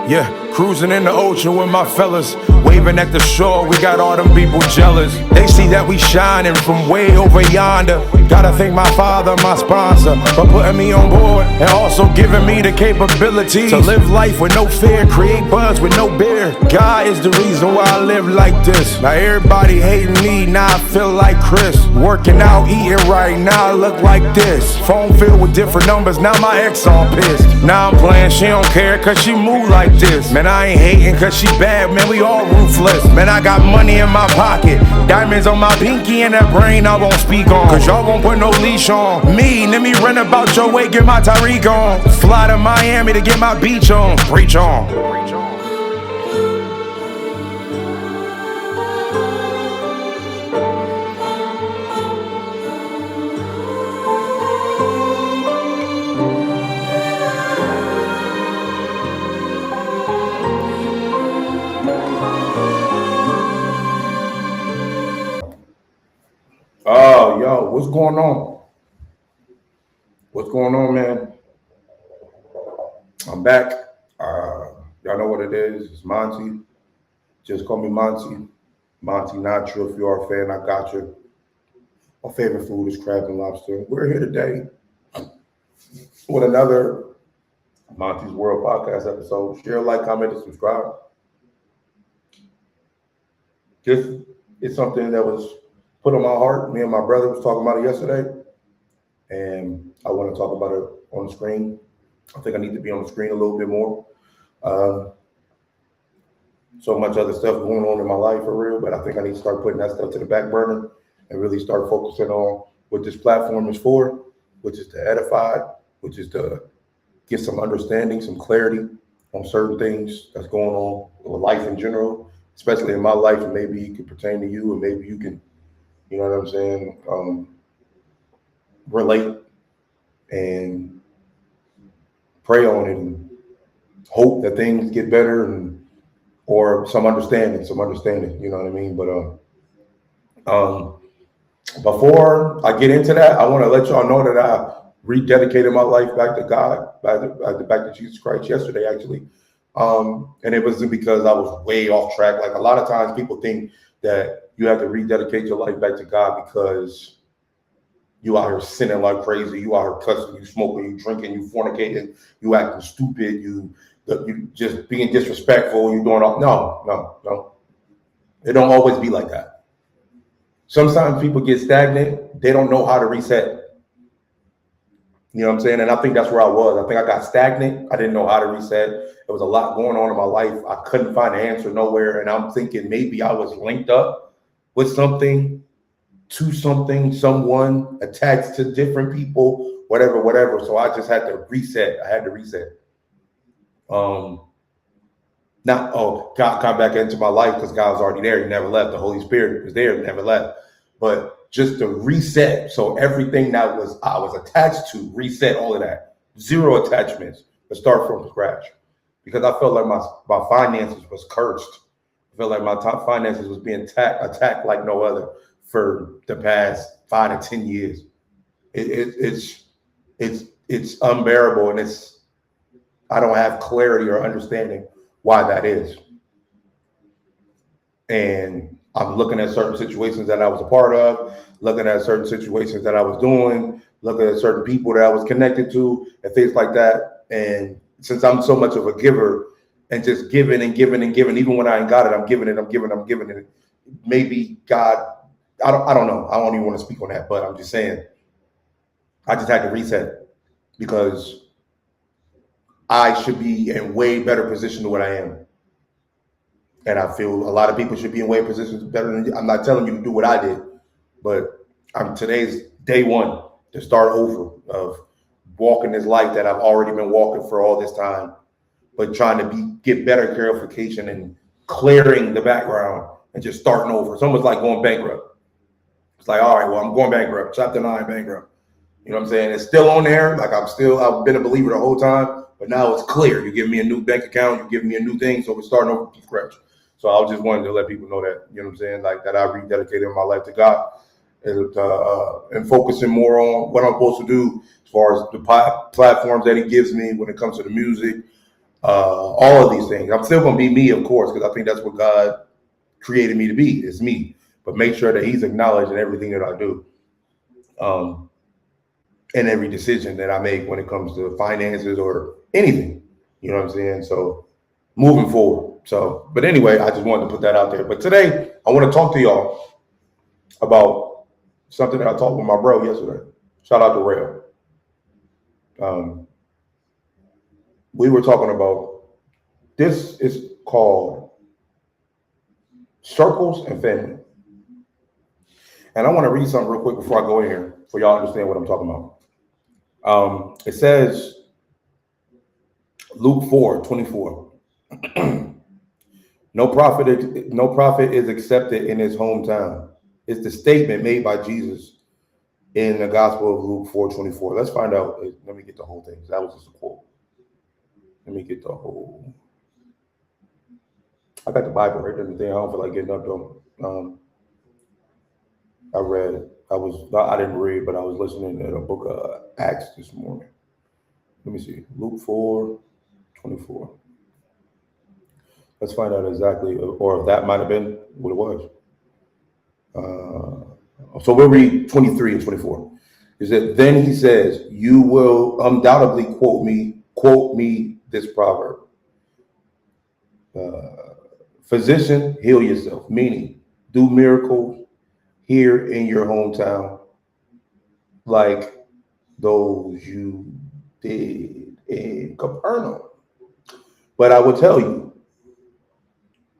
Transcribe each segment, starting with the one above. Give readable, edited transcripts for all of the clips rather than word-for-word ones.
Yeah, cruising in the ocean with my fellas, waving at the shore, we got all them people jealous. They see that we shining from way over yonder. Gotta thank my father, my sponsor, for putting me on board and also giving me the capability to live life with no fear, create buzz with no beer. God is the reason why I live like this. Now everybody hating me, now I feel like Chris. Working out, eating right, now I look like this. Phone filled with different numbers, now my ex on pissed. Now I'm playing, she don't care cause she move like this. Man, I ain't hating cause she bad, man, we all ruthless. Man, I got money in my pocket, diamonds on my pinky, and that brain I won't speak on, cause y'all won't put no leash on me. Let me run about your way, get my Tyreek on. Fly to Miami to get my beach on. Preach on. Oh, yo, what's going on? What's going on, man? I'm back. Y'all know what it is. It's Monte. Just call me Monte. Monte Nacho. If you are a fan, I got you. My favorite food is crab and lobster. We're here today with another Monte's World podcast episode. Share, like, comment, and subscribe. This is something that was put on my heart. Me and my brother was talking about it yesterday, and I want to talk about it on the screen. I think I need to be on the screen a little bit more. So much other stuff going on in my life for real, but I think I need to start putting that stuff to the back burner and really start focusing on what this platform is for, which is to edify, which is to get some understanding, some clarity on certain things that's going on with life in general, especially in my life, and maybe it could pertain to you, and maybe you can, you know what I'm saying, relate and pray on it and hope that things get better, and or some understanding, you know what I mean? But before I get into that, I want to let y'all know that I rededicated my life back to God, back to Jesus Christ yesterday, actually. And it wasn't because I was way off track. Like a lot of times people think that you have to rededicate your life back to God because you out here sinning like crazy, you out here cussing, you smoking, you drinking, you fornicating, you acting stupid, you just being disrespectful, you doing all. No. It don't always be like that. Sometimes people get stagnant, they don't know how to reset. You know what I'm saying? And I think that's where I was. I think I got stagnant. I didn't know how to reset. There was a lot going on in my life. I couldn't find an answer nowhere. And I'm thinking maybe I was linked up with something, to something, someone, attached to different people, whatever. So I just had to reset. I had to reset. God come back into my life because God was already there. He never left. The Holy Spirit was there. He never left. But just to reset. So everything that I was attached to, reset all of that. Zero attachments, but start from scratch. Because I felt like my finances was cursed. I felt like my top finances was being attacked like no other for the past 5 to 10 years. It's unbearable, and I don't have clarity or understanding why that is. And I'm looking at certain situations that I was a part of, looking at certain situations that I was doing, looking at certain people that I was connected to, and things like that. And since I'm so much of a giver and just giving and giving and giving, even when I ain't got it, I'm giving it. Maybe God, I don't know. I don't even want to speak on that, but I'm just saying, I just had to reset because I should be in way better position than what I am. And I feel a lot of people should be in way positions better than you. I'm not telling you to do what I did, but today's day one to start over of walking this life that I've already been walking for all this time, but trying to get better clarification and clearing the background and just starting over. It's almost like going bankrupt. It's like, all right, well, I'm going bankrupt. Chapter 9 bankrupt. You know what I'm saying? It's still on there. Like I've been a believer the whole time, but now it's clear. You give me a new bank account, you give me a new thing, so we're starting over from scratch. So I just wanted to let people know that, you know what I'm saying, like that I rededicated my life to God and focusing more on what I'm supposed to do as far as the platforms that he gives me when it comes to the music, all of these things. I'm still going to be me, of course, because I think that's what God created me to be. It's me. But make sure that he's acknowledged in everything that I do. And every decision that I make when it comes to finances or anything. You know what I'm saying? So moving forward. So, but anyway, I just wanted to put that out there. But today, I want to talk to y'all about something that I talked with my bro yesterday. Shout out to Rail. We were talking about, this is called circles and family. And I want to read something real quick before I go in here for y'all to understand what I'm talking about. It says, Luke 4:24. No prophet is accepted in his hometown. It's the statement made by Jesus in the Gospel of Luke 4:24. Let's find out. Let me get the whole thing. That was just a quote. Let me get the whole. I got the Bible right there. I don't feel like getting up though. I read it. I didn't read, but I was listening to the book of Acts this morning. Let me see. Luke 4:24. Let's find out exactly, or if that might have been what it was. So we'll read 23 and 24. Is that then he says, "You will undoubtedly quote me this proverb. Physician, heal yourself," meaning do miracles here in your hometown like those you did in Capernaum. But I will tell you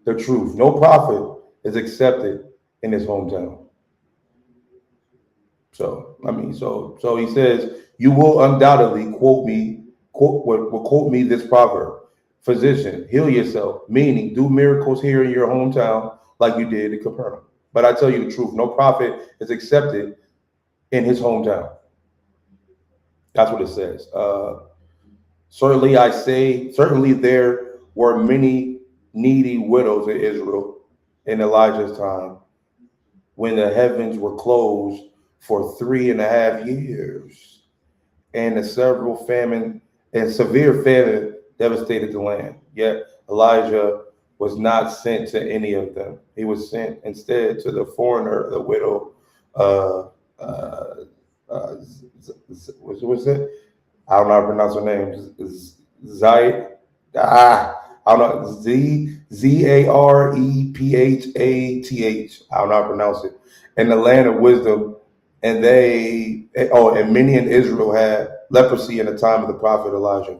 the truth. No prophet is accepted in his hometown. So he says, you will undoubtedly quote me this proverb. Physician, heal yourself, meaning do miracles here in your hometown like you did in Capernaum. But I tell you the truth, no prophet is accepted in his hometown. That's what it says. Certainly there were many needy widows in Israel in Elijah's time when the heavens were closed for 3.5 years, and severe famine devastated the land. Yet Elijah was not sent to any of them. He was sent instead to the foreigner, the widow. What's it? I don't know how to pronounce her name. I don't know. Zarephath. I don't know how to pronounce it. In the land of wisdom, and many in Israel had leprosy in the time of the prophet Elijah,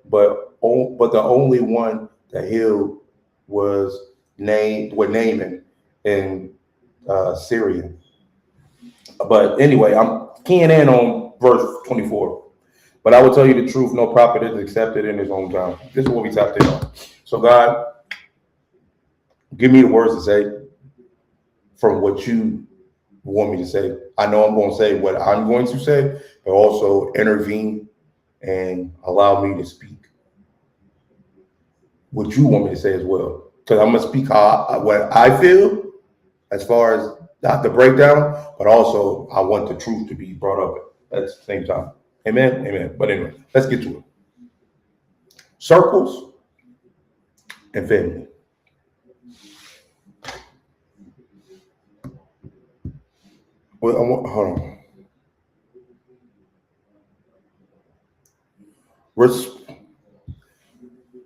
but the only one that healed was Naaman in Syria. But anyway, I'm keying in on verse 24. But I will tell you the truth, no prophet is accepted in his hometown. This is what we tapped in on. So God, give me the words to say from what you want me to say. I know I'm going to say what I'm going to say, but also intervene and allow me to speak what you want me to say as well. Because I'm going to speak what I feel as far as not the breakdown, but also I want the truth to be brought up at the same time. Amen. Amen. But anyway, let's get to it. Circles and family. Well, hold on.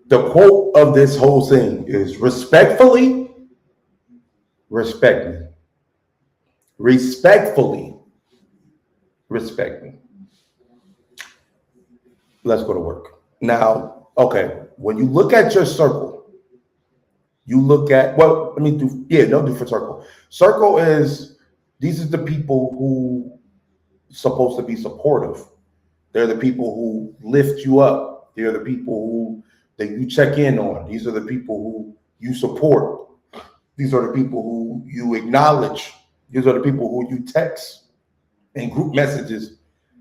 The quote of this whole thing is respectfully, respect me. Respectfully, respect me. Let's go to work. Now, okay, when you look at your circle, you look at, well, let me do, no, do for circle. Circle is, these are the people who supposed to be supportive. They're the people who lift you up. They're the people that you check in on. These are the people who you support. These are the people who you acknowledge. These are the people who you text and group messages,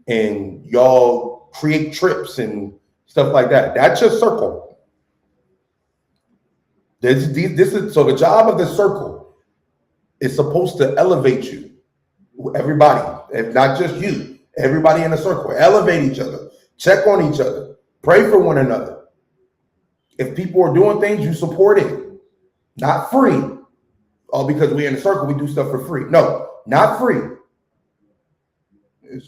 and y'all create trips and stuff like that. That's your circle. This is so the job of the circle is supposed to elevate you. Everybody, if not just you, everybody in the circle, elevate each other, check on each other, pray for one another. If people are doing things, you support it. Not free. All because we're in a circle, we do stuff for free. No, not free. I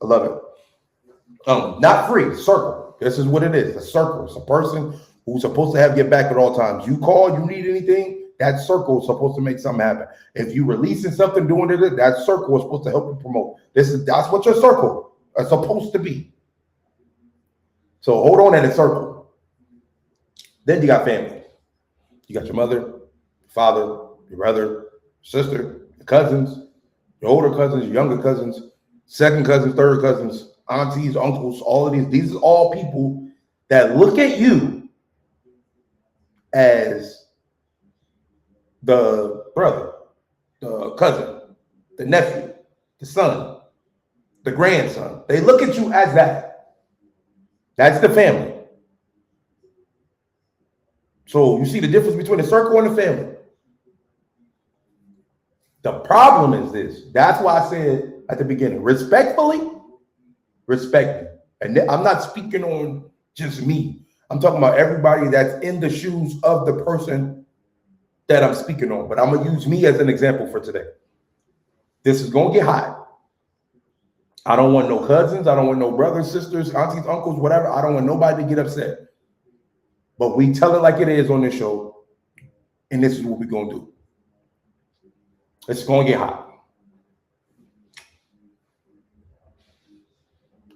love it. Not free. Circle. This is what it is. A circle. It's a person who's supposed to have your back at all times. You call, you need anything, that circle is supposed to make something happen. If you releasing something, doing it, that circle is supposed to help you promote. That's what your circle is supposed to be. So hold on at a circle. Then you got family. You got your mother, father, your brother, sister, your cousins, your older cousins, your younger cousins, second cousins, third cousins, aunties, uncles, all of these. These are all people that look at you as the brother, the cousin, the nephew, the son, the grandson. They look at you as that. That's the family. So you see the difference between the circle and the family. The problem is this. That's why I said at the beginning, respectfully, respect me. And I'm not speaking on just me. I'm talking about everybody that's in the shoes of the person that I'm speaking on. But I'm going to use me as an example for today. This is going to get hot. I don't want no cousins. I don't want no brothers, sisters, aunties, uncles, whatever. I don't want nobody to get upset. But we tell it like it is on this show. And this is what we're going to do. It's going to get hot.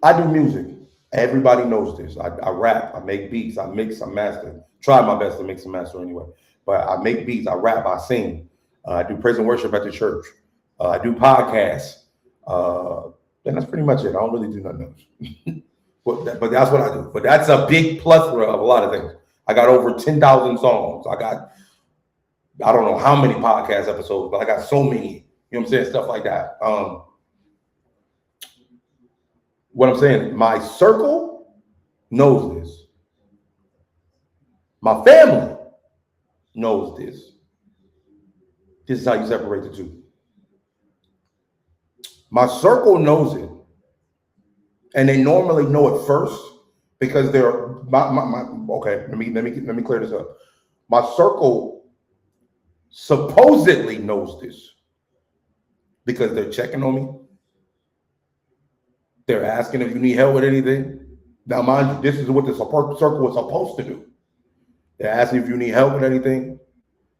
I do music. Everybody knows this. I rap. I make beats. I mix. I master. Try my best to mix and master anyway. But I make beats. I rap. I sing. I do praise and worship at the church. I do podcasts. And that's pretty much it. I don't really do nothing else. but that's what I do. But that's a big plethora of a lot of things. I got over 10,000 songs. I don't know how many podcast episodes, but I got so many, you know what I'm saying? Stuff like that. What I'm saying, my circle knows this. My family knows this. This is how you separate the two. My circle knows it. And they normally know it first because they're okay, let me clear this up. My circle supposedly knows this because they're checking on me. They're asking if you need help with anything. Now, mind you, this is what the circle is supposed to do. They're asking if you need help with anything.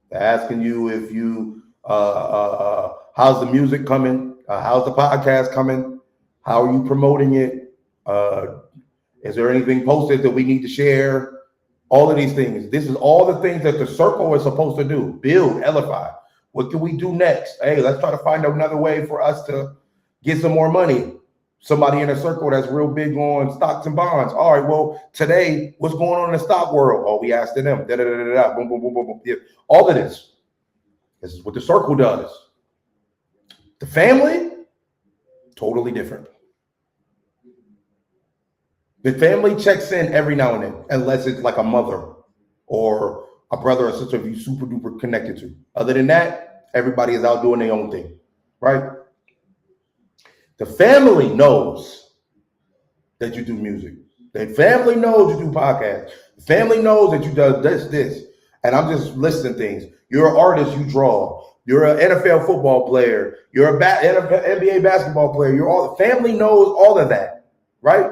They're asking you if you, how's the music coming? How's the podcast coming? How are you promoting it? Is there anything posted that we need to share? All of these things. This is all the things that the circle is supposed to do. Build, edify. What can we do next? Hey, let's try to find another way for us to get some more money. Somebody in a circle that's real big on stocks and bonds. All right, well, today, what's going on in the stock world? Oh, we asked them. Da, da, da, da, da, boom, boom, boom, boom, boom. Yeah. All of this. This is what the circle does. The family, totally different. The family checks in every now and then, unless it's like a mother or a brother or sister you super duper connected to. Other than that, everybody is out doing their own thing, right? The family knows that you do music. The family knows you do podcasts. The family knows that you do this. And I'm just listing things. You're an artist, you draw. You're an NFL football player. You're a NBA basketball player. The family knows all of that, right?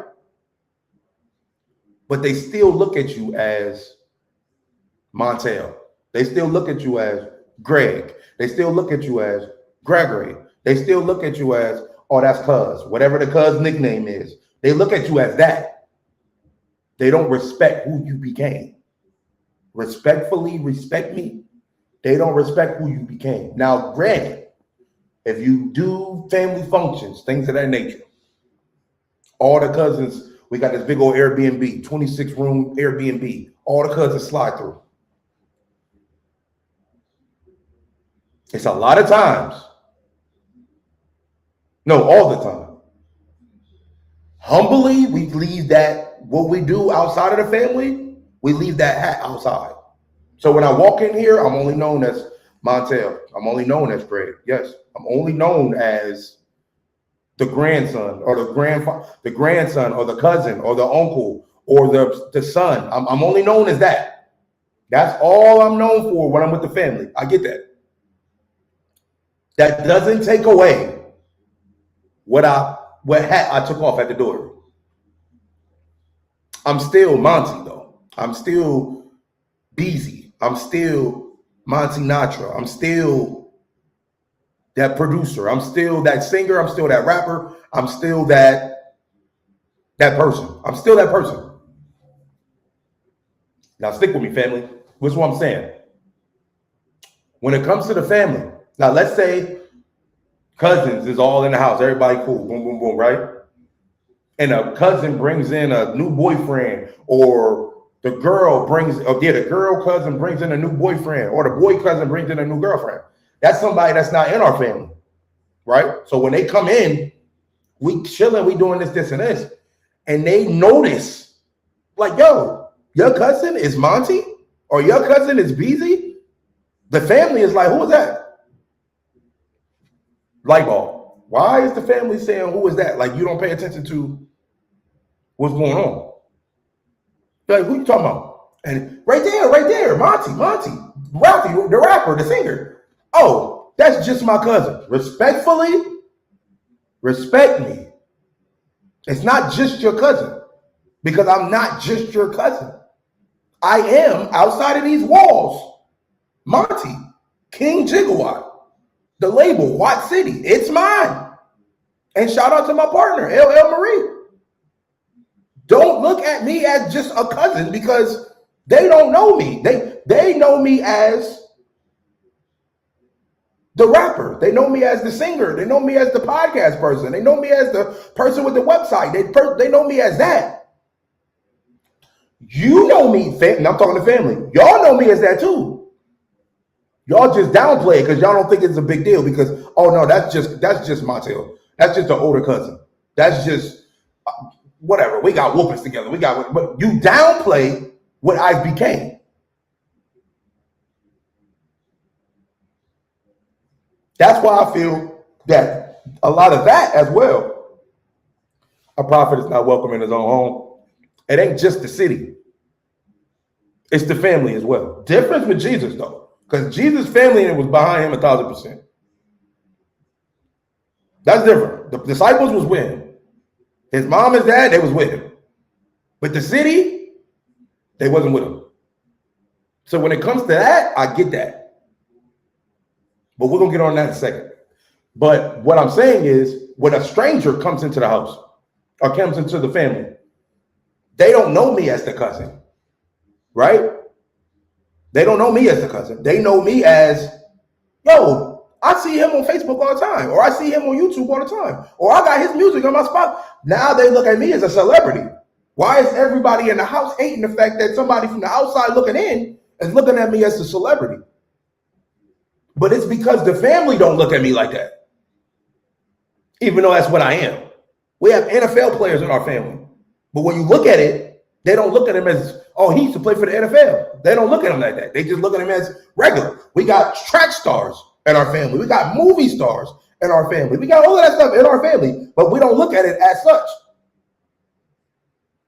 But they still look at you as Monte. They still look at you as Greg. They still look at you as Gregory. They still look at you as, oh, that's Cuz. Whatever the Cuz nickname is. They look at you as that. They don't respect who you became. Respectfully, respect me. They don't respect who you became. Now, granted, if you do family functions, things of that nature, all the cousins, we got this big old Airbnb, 26-room Airbnb. All the cousins slide through. It's a lot of times. No, all the time. Humbly, we leave that, what we do outside of the family, we leave that hat outside. So when I walk in here, I'm only known as Monte. I'm only known as Greg. Yes, I'm only known as the grandson or the grandson or the cousin or the uncle or the son. I'm only known as that. That's all I'm known for when I'm with the family. I get that. That doesn't take away what hat I took off at the door. I'm still Monte though. I'm still Beezy. I'm still Monte Natra. I'm still that producer. I'm still that singer. I'm still that rapper. I'm still that person. I'm still that person. Now stick with me, family. What's what I'm saying? When it comes to the family, now let's say cousins is all in the house. Everybody cool. Boom, boom, boom, right? And a cousin brings in a new boyfriend, or the girl cousin brings in a new boyfriend, or the boy cousin brings in a new girlfriend. That's somebody that's not in our family, right? So when they come in, we chilling, we doing this, and this, and they notice, like, yo, your cousin is Monte, or your cousin is Beezy. The family is like, who is that? Light bulb. Why is the family saying, who is that? Like, you don't pay attention to what's going on. Like, who you talking about? And right there, Monte, Ralphie, the rapper, the singer. Oh, that's just my cousin. Respectfully, respect me. It's not just your cousin, because I'm not just your cousin. I am, outside of these walls, Monte, King Gigawatt, the label, Watt City. It's mine. And shout out to my partner, LL Marie. Don't look at me as just a cousin, because they don't know me. They know me as the rapper. They know me as the singer. They know me as the podcast person. They know me as the person with the website. They know me as that. You know me, and I'm talking to family. Y'all know me as that too. Y'all just downplay it because y'all don't think it's a big deal, because, oh no, that's just Montel. That's just an older cousin. That's just whatever. We got whoopings together. But you downplay what I became. That's why I feel that a lot of that as well. A prophet is not welcome in his own home. It ain't just the city. It's the family as well. Difference with Jesus though, because Jesus' family was behind him 1,000%. That's different. The disciples was with him. His mom and dad, they was with him. But the city, they wasn't with him. So when it comes to that, I get that. But we're going to get on that in a second. But what I'm saying is, when a stranger comes into the house or comes into the family, they don't know me as the cousin, right? They don't know me as the cousin. They know me as, yo, I see him on Facebook all the time, or I see him on YouTube all the time, or I got his music on my spot. Now they look at me as a celebrity. Why is everybody in the house hating the fact that somebody from the outside looking in is looking at me as a celebrity? But it's because the family don't look at me like that, even though that's what I am. We have NFL players in our family. But when you look at it, they don't look at him as, oh, he used to play for the NFL. They don't look at him like that. They just look at him as regular. We got track stars in our family. We got movie stars in our family. We got all of that stuff in our family, but we don't look at it as such,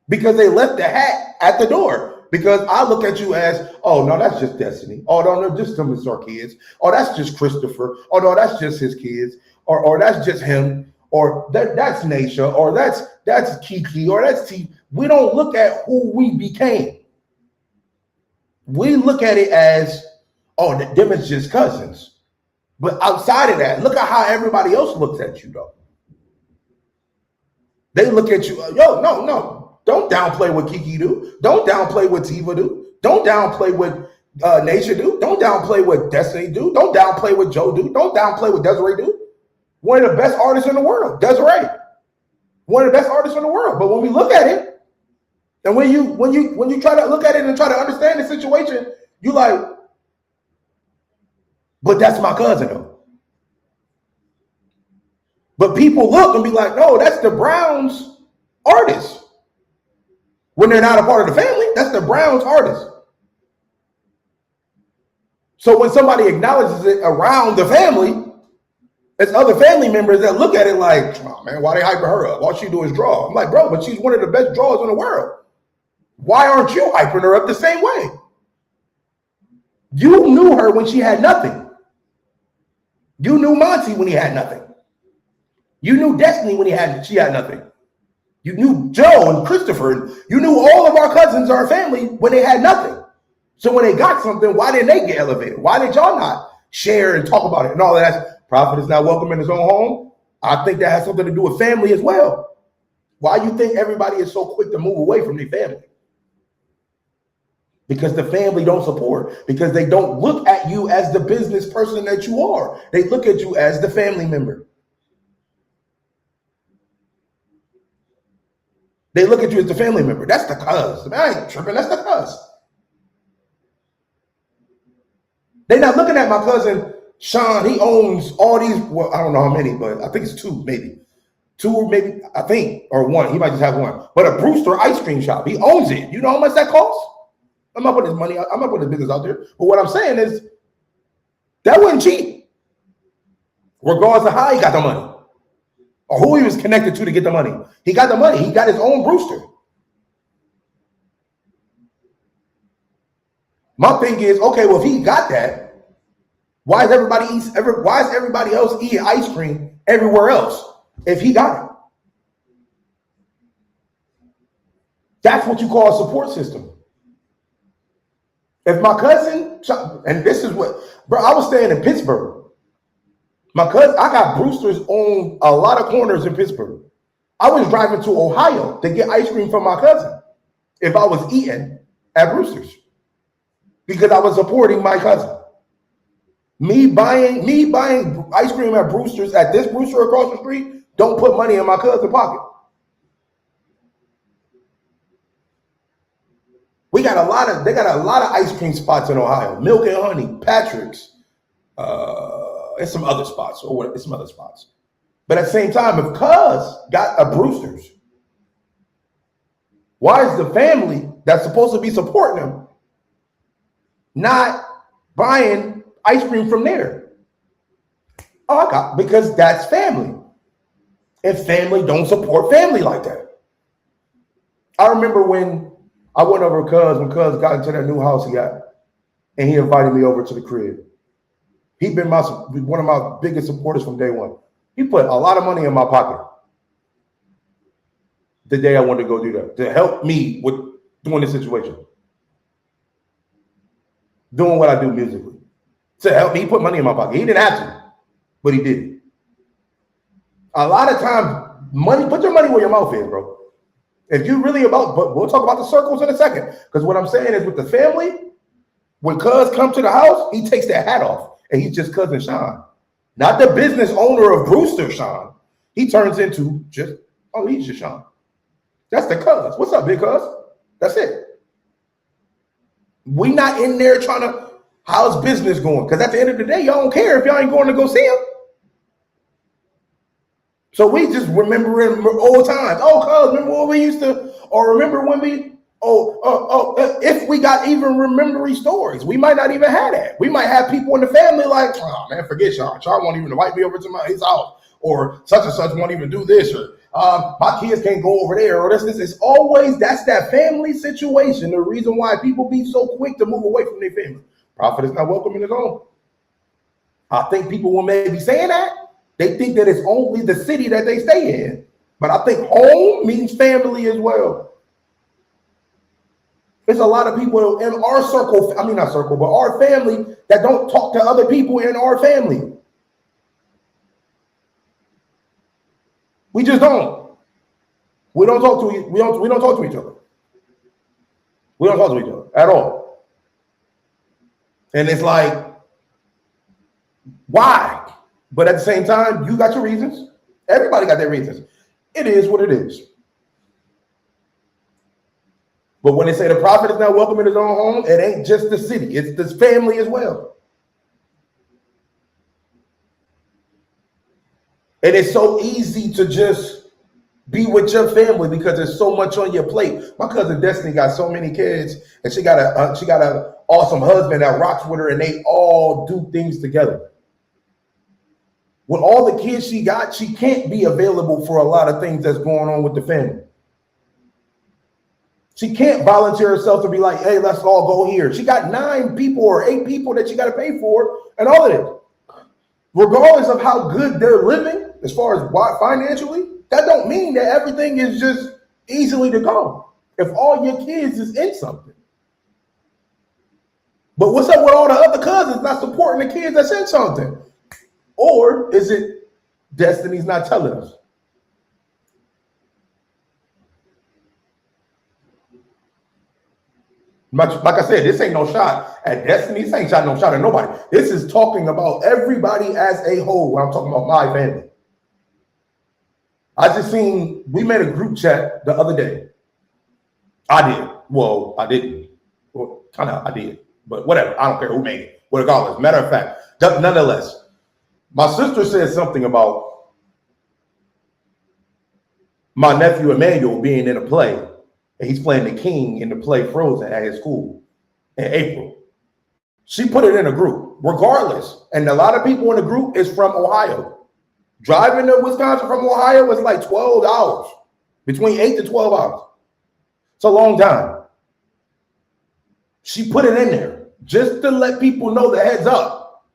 because they left the hat at the door. Because I look at you as, oh, no, that's just Destiny. Oh, no, just some of our kids. Oh, that's just Christopher. Oh, no, that's just his kids. Or that's just him. Or that's Naisha. Or that's Kiki. Or that's T. We don't look at who we became. We look at it as, oh, them is just cousins. But outside of that, look at how everybody else looks at you, though. They look at you, yo, no. Don't downplay what Kiki do. Don't downplay what Tiva do. Don't downplay what Naisha do. Don't downplay what Destiny do. Don't downplay what Joe do. Don't downplay what Desiree do. One of the best artists in the world, Desiree. One of the best artists in the world. But when we look at it, and when you try to look at it and try to understand the situation, you like, but that's my cousin though. But people look and be like, no, that's the Browns artist. When they're not a part of the family, that's the Browns artist. So when somebody acknowledges it around the family, it's other family members that look at it like, oh man, why they hyping her up? All she do is draw. I'm like, bro, but she's one of the best drawers in the world. Why aren't you hyping her up the same way? You knew her when she had nothing. You knew Monte when he had nothing. You knew Destiny when she had nothing. You knew Joe and Christopher. You knew all of our cousins, our family, when they had nothing. So when they got something, why didn't they get elevated? Why did y'all not share and talk about it and all of that? Prophet is not welcome in his own home. I think that has something to do with family as well. Why you think everybody is so quick to move away from their family? Because the family don't support. Because they don't look at you as the business person that you are. They look at you as the family member. They look at you as the family member. That's the cuz. I ain't tripping. That's the cuz. They're not looking at my cousin Sean. He owns all these. Well, I don't know how many, but I think it's two, maybe. Two or maybe, I think, or one. He might just have one. But a Brewster ice cream shop. He owns it. You know how much that costs? I'm not putting his money. I'm not putting his business out there. But what I'm saying is that wasn't cheap. Regardless of how he got the money or who he was connected to get the money. He got the money. He got his own Brewster. My thing is, okay, well, if he got that, why is everybody else eating ice cream everywhere else if he got it? That's what you call a support system. If my cousin, and this is what, bro, I was staying in Pittsburgh. My cousin, I got Brewster's on a lot of corners in Pittsburgh. I was driving to Ohio to get ice cream from my cousin if I was eating at Brewster's because I was supporting my cousin. Me buying ice cream at Brewster's, at this Brewster across the street, don't put money in my cousin's pocket. They got a lot of ice cream spots in Ohio. Milk and Honey, Patrick's, and some other spots, But at the same time, if cuz got a Brewster's, why is the family that's supposed to be supporting them not buying ice cream from there? Because that's family. And family don't support family like that. I remember when I went over when cuz got into that new house he got, and he invited me over to the crib. He's been one of my biggest supporters from day one. He put a lot of money in my pocket the day I wanted to go do that, to help me with doing this situation. Doing what I do musically. To help me, he put money in my pocket. He didn't have to, but he did. A lot of times, put your money where your mouth is, bro. If you really but we'll talk about the circles in a second. Because what I'm saying is with the family, when cuz come to the house, he takes that hat off and he's just cousin Sean. Not the business owner of Brewster Sean. He turns into he's just Sean. That's the cuz. What's up, big cuz? That's it. We not in there trying to, how's business going? Because at the end of the day, y'all don't care if y'all ain't going to go see him. So we just remembering old times. Oh, cuz, remember when we used to, or remember when we, if we got even remembering stories, we might not even have that. We might have people in the family like, oh man, forget Sean. Sean won't even invite me over to his house, or such and such won't even do this, or my kids can't go over there, or this. It's always, that's that family situation. The reason why people be so quick to move away from their family. Prophet is not welcome in his own. I think people will maybe saying that. They think that it's only the city that they stay in. But I think home means family as well. There's a lot of people in our circle, not circle, but our family that don't talk to other people in our family. We just don't. We don't talk to we don't talk to each other. We don't talk to each other at all. And it's like, why? But at the same time, you got your reasons. Everybody got their reasons. It is what it is. But when they say the prophet is not welcome in his own home, it ain't just the city. It's this family as well. And it's so easy to just be with your family because there's so much on your plate. My cousin Destiny got so many kids, and she got a awesome husband that rocks with her, and they all do things together. With all the kids she got, she can't be available for a lot of things that's going on with the family. She can't volunteer herself to be like, hey, let's all go here. She got 9 people or 8 people that she got to pay for and all of it. Regardless of how good they're living, as far as what financially, that don't mean that everything is just easily to go. If all your kids is in something. But what's up with all the other cousins not supporting the kids that's in something? Or is it destiny's not telling us? Like I said, this ain't no shot at destiny. This ain't no shot at nobody. This is talking about everybody as a whole when I'm talking about my family. I just seen, we made a group chat the other day. I did. Well, I didn't. Well, kind of, I did. But whatever. I don't care who made it. Regardless. Matter of fact, nonetheless, my sister said something about my nephew Emmanuel being in a play. And he's playing the king in the play Frozen at his school in April. She put it in a group, regardless. And a lot of people in the group is from Ohio. Driving to Wisconsin from Ohio was like 12 hours, between 8 to 12 hours. It's a long time. She put it in there just to let people know the heads up.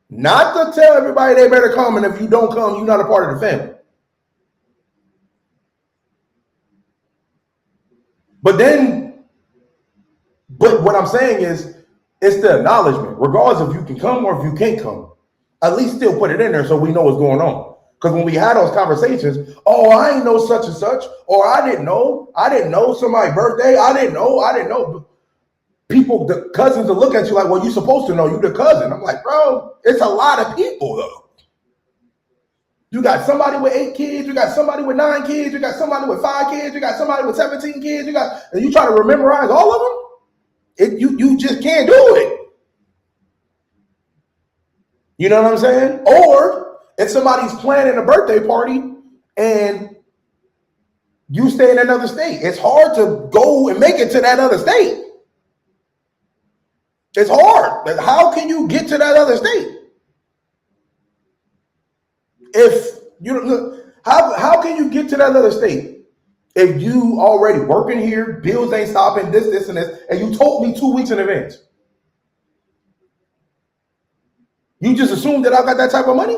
Not to tell everybody they better come, and if you don't come, you're not a part of the family. But what I'm saying is, it's the acknowledgement, regardless if you can come or if you can't come. At least still put it in there so we know what's going on. Because when we had those conversations, oh, I ain't know such and such, or I didn't know somebody's birthday, I didn't know. People, the cousins will look at you like, well, you're supposed to know, you the cousin. I'm like, bro, it's a lot of people though. You got somebody with 8 kids, you got somebody with 9 kids, you got somebody with 5 kids, you got somebody with 17 kids, and you try to memorize all of them? You just can't do it. You know what I'm saying? Or if somebody's planning a birthday party and you stay in another state, it's hard to go and make it to that other state. It's hard. How can you get to that other state? If you look, how can you get to that other state if you already working here, bills ain't stopping, this, and this, and you told me 2 weeks in advance? You just assume that I got that type of money?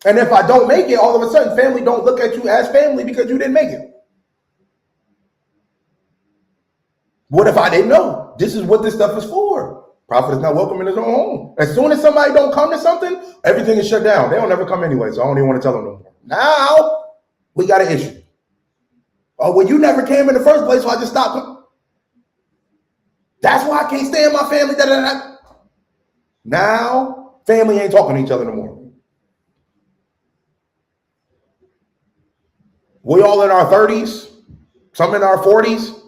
And if I don't make it, all of a sudden family don't look at you as family because you didn't make it. What if I didn't know? This is what this stuff is for. Prophet is not welcome in his own home. As soon as somebody don't come to something, everything is shut down. They don't ever come anyway, so I don't even want to tell them no more. Now, we got an issue. Oh, well, you never came in the first place, so I just stopped. That's why I can't stay in my family. Now, family ain't talking to each other no more. We all in our 30s, some in our 40s,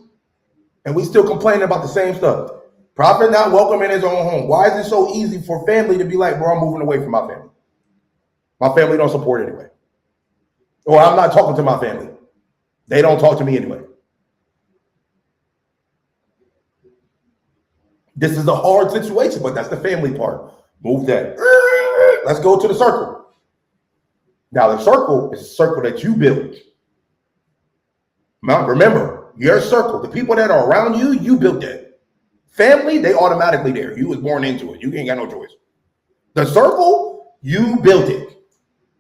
and we still complaining about the same stuff. Prophet not welcome in his own home. Why is it so easy for family to be like, bro, I'm moving away from my family? My family don't support anyway. Or I'm not talking to my family. They don't talk to me anyway. This is a hard situation, but that's the family part. Move that. Let's go to the circle. Now, the circle is a circle that you build. Now, remember, your circle, the people that are around you, you built that. Family, they automatically there. You was born into it. You ain't got no choice. The circle, you built it.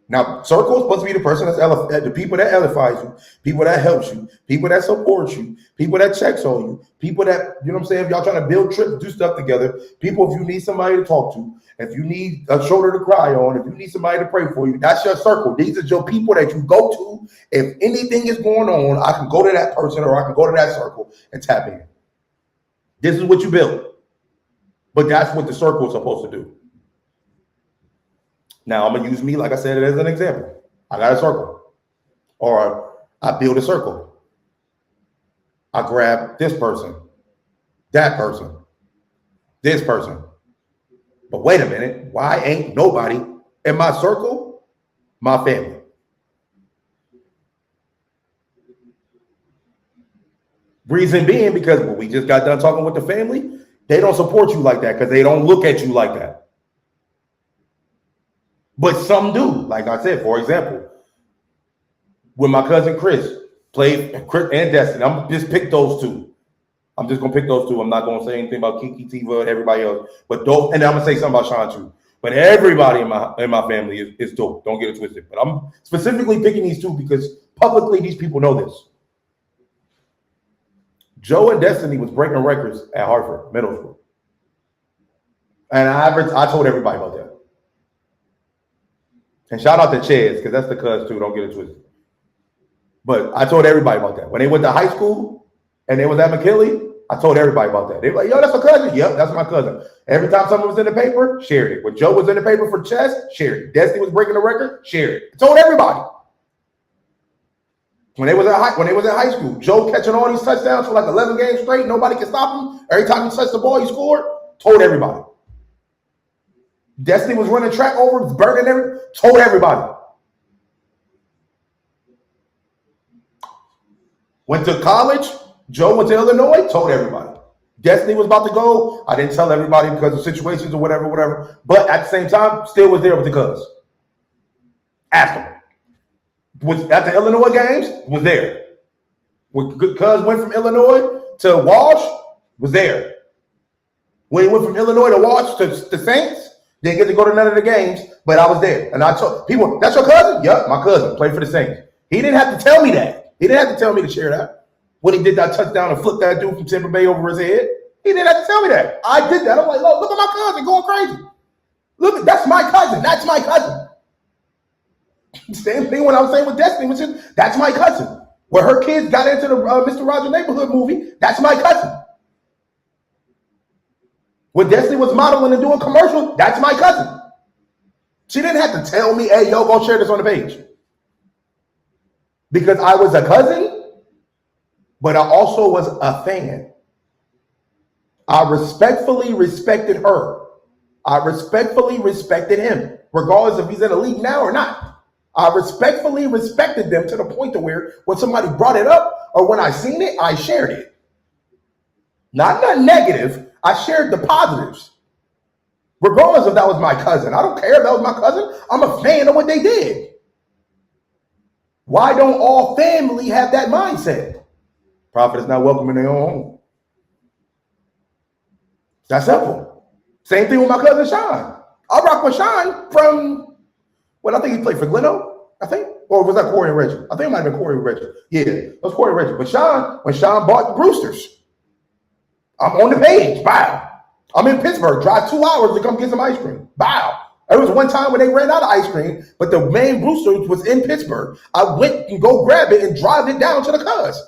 Now, circle is supposed to be the person the people that edifies you, people that helps you, people that supports you, people that checks on you, people that, you know what I'm saying, if y'all trying to build trips, do stuff together, people if you need somebody to talk to, if you need a shoulder to cry on, if you need somebody to pray for you, that's your circle. These are your people that you go to. If anything is going on, I can go to that person or I can go to that circle and tap in. This is what you built. But that's what the circle is supposed to do. Now, I'm going to use me, like I said, as an example. I got a circle. Or I build a circle. I grab this person, that person, this person. But wait a minute. Why ain't nobody in my circle my family? Reason being because when we just got done talking with the family, they don't support you like that because they don't look at you like that. But some do. Like I said, for example, with my cousin Chris, Played Chris and Destiny. I'm just pick those two. I'm just gonna pick those two. I'm not gonna say anything about Kiki, Tiva, and everybody else. But those, and I'm gonna say something about Sean too. But everybody in my family is dope. Don't get it twisted. But I'm specifically picking these two because publicly these people know this. Joe and Destiny was breaking records at Hartford Middle School. And I told everybody about that. And shout out to Chaz, because that's the cuz too. Don't get it twisted. But I told everybody about that. When they went to high school and they was at McKinley, I told everybody about that. They were like, yo, that's my cousin. Yep, that's my cousin. Every time someone was in the paper, shared it. When Joe was in the paper for chess, shared it. Destiny was breaking the record, shared it. I told everybody. When they was in high school, Joe catching all these touchdowns for like 11 games straight, nobody can stop him. Every time he touched the ball, he scored. Told everybody. Destiny was running track over, burning everything. Told everybody. Went to college. Joe went to Illinois. Told everybody. Destiny was about to go. I didn't tell everybody because of situations or whatever. But at the same time, still was there with the cuz. Asked him. Was at the Illinois games, was there. When cuz went from Illinois to Walsh, was there. When he went from Illinois to Walsh to the Saints, didn't get to go to none of the games, but I was there. And I told people, that's your cousin? Yup, my cousin, played for the Saints. He didn't have to tell me that. He didn't have to tell me to share that. When he did that touchdown and flipped that dude from Tampa Bay over his head, he didn't have to tell me that. I did that. I'm like, look at my cousin going crazy. Look, that's my cousin. That's my cousin. Same thing when I was saying with Destiny, which is, that's my cousin. Where her kids got into the Mr. Rogers Neighborhood movie, that's my cousin. When Destiny was modeling and doing commercials, that's my cousin. She didn't have to tell me, hey, yo, go share this on the page. Because I was a cousin, but I also was a fan. I respectfully respected her. I respectfully respected him, regardless if he's in the league now or not. I respectfully respected them to the point to where when somebody brought it up or when I seen it, I shared it. Not the negative, I shared the positives. Regardless if that was my cousin. I don't care if that was my cousin. I'm a fan of what they did. Why don't all family have that mindset? Prophet is not welcome in their own home. That's simple. Same thing with my cousin Sean. I rock with Sean from, well, I think he played for Gleno, I think. Or was that Corey and Reggie? I think it might have been Corey and Reggie. Yeah, it was Corey and Reggie. But Sean, when Sean bought the Brewsters, I'm on the page. Wow. I'm in Pittsburgh. Drive 2 hours to come get some ice cream. Wow. There was one time when they ran out of ice cream, but the main Brewsters was in Pittsburgh. I went and go grab it and drive it down to the cuz.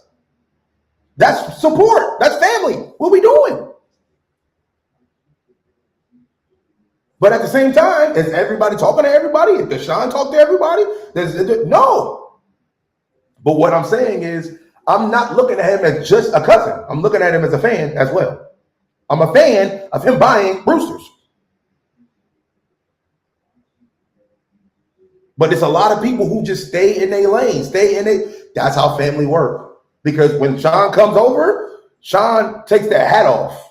That's support. That's family. What we doing? But at the same time, is everybody talking to everybody? Does Sean talk to everybody? No. But what I'm saying is, I'm not looking at him as just a cousin. I'm looking at him as a fan as well. I'm a fan of him buying Brewsters. But it's a lot of people who just stay in their lane, that's how family work. Because when Sean comes over, Sean takes that hat off.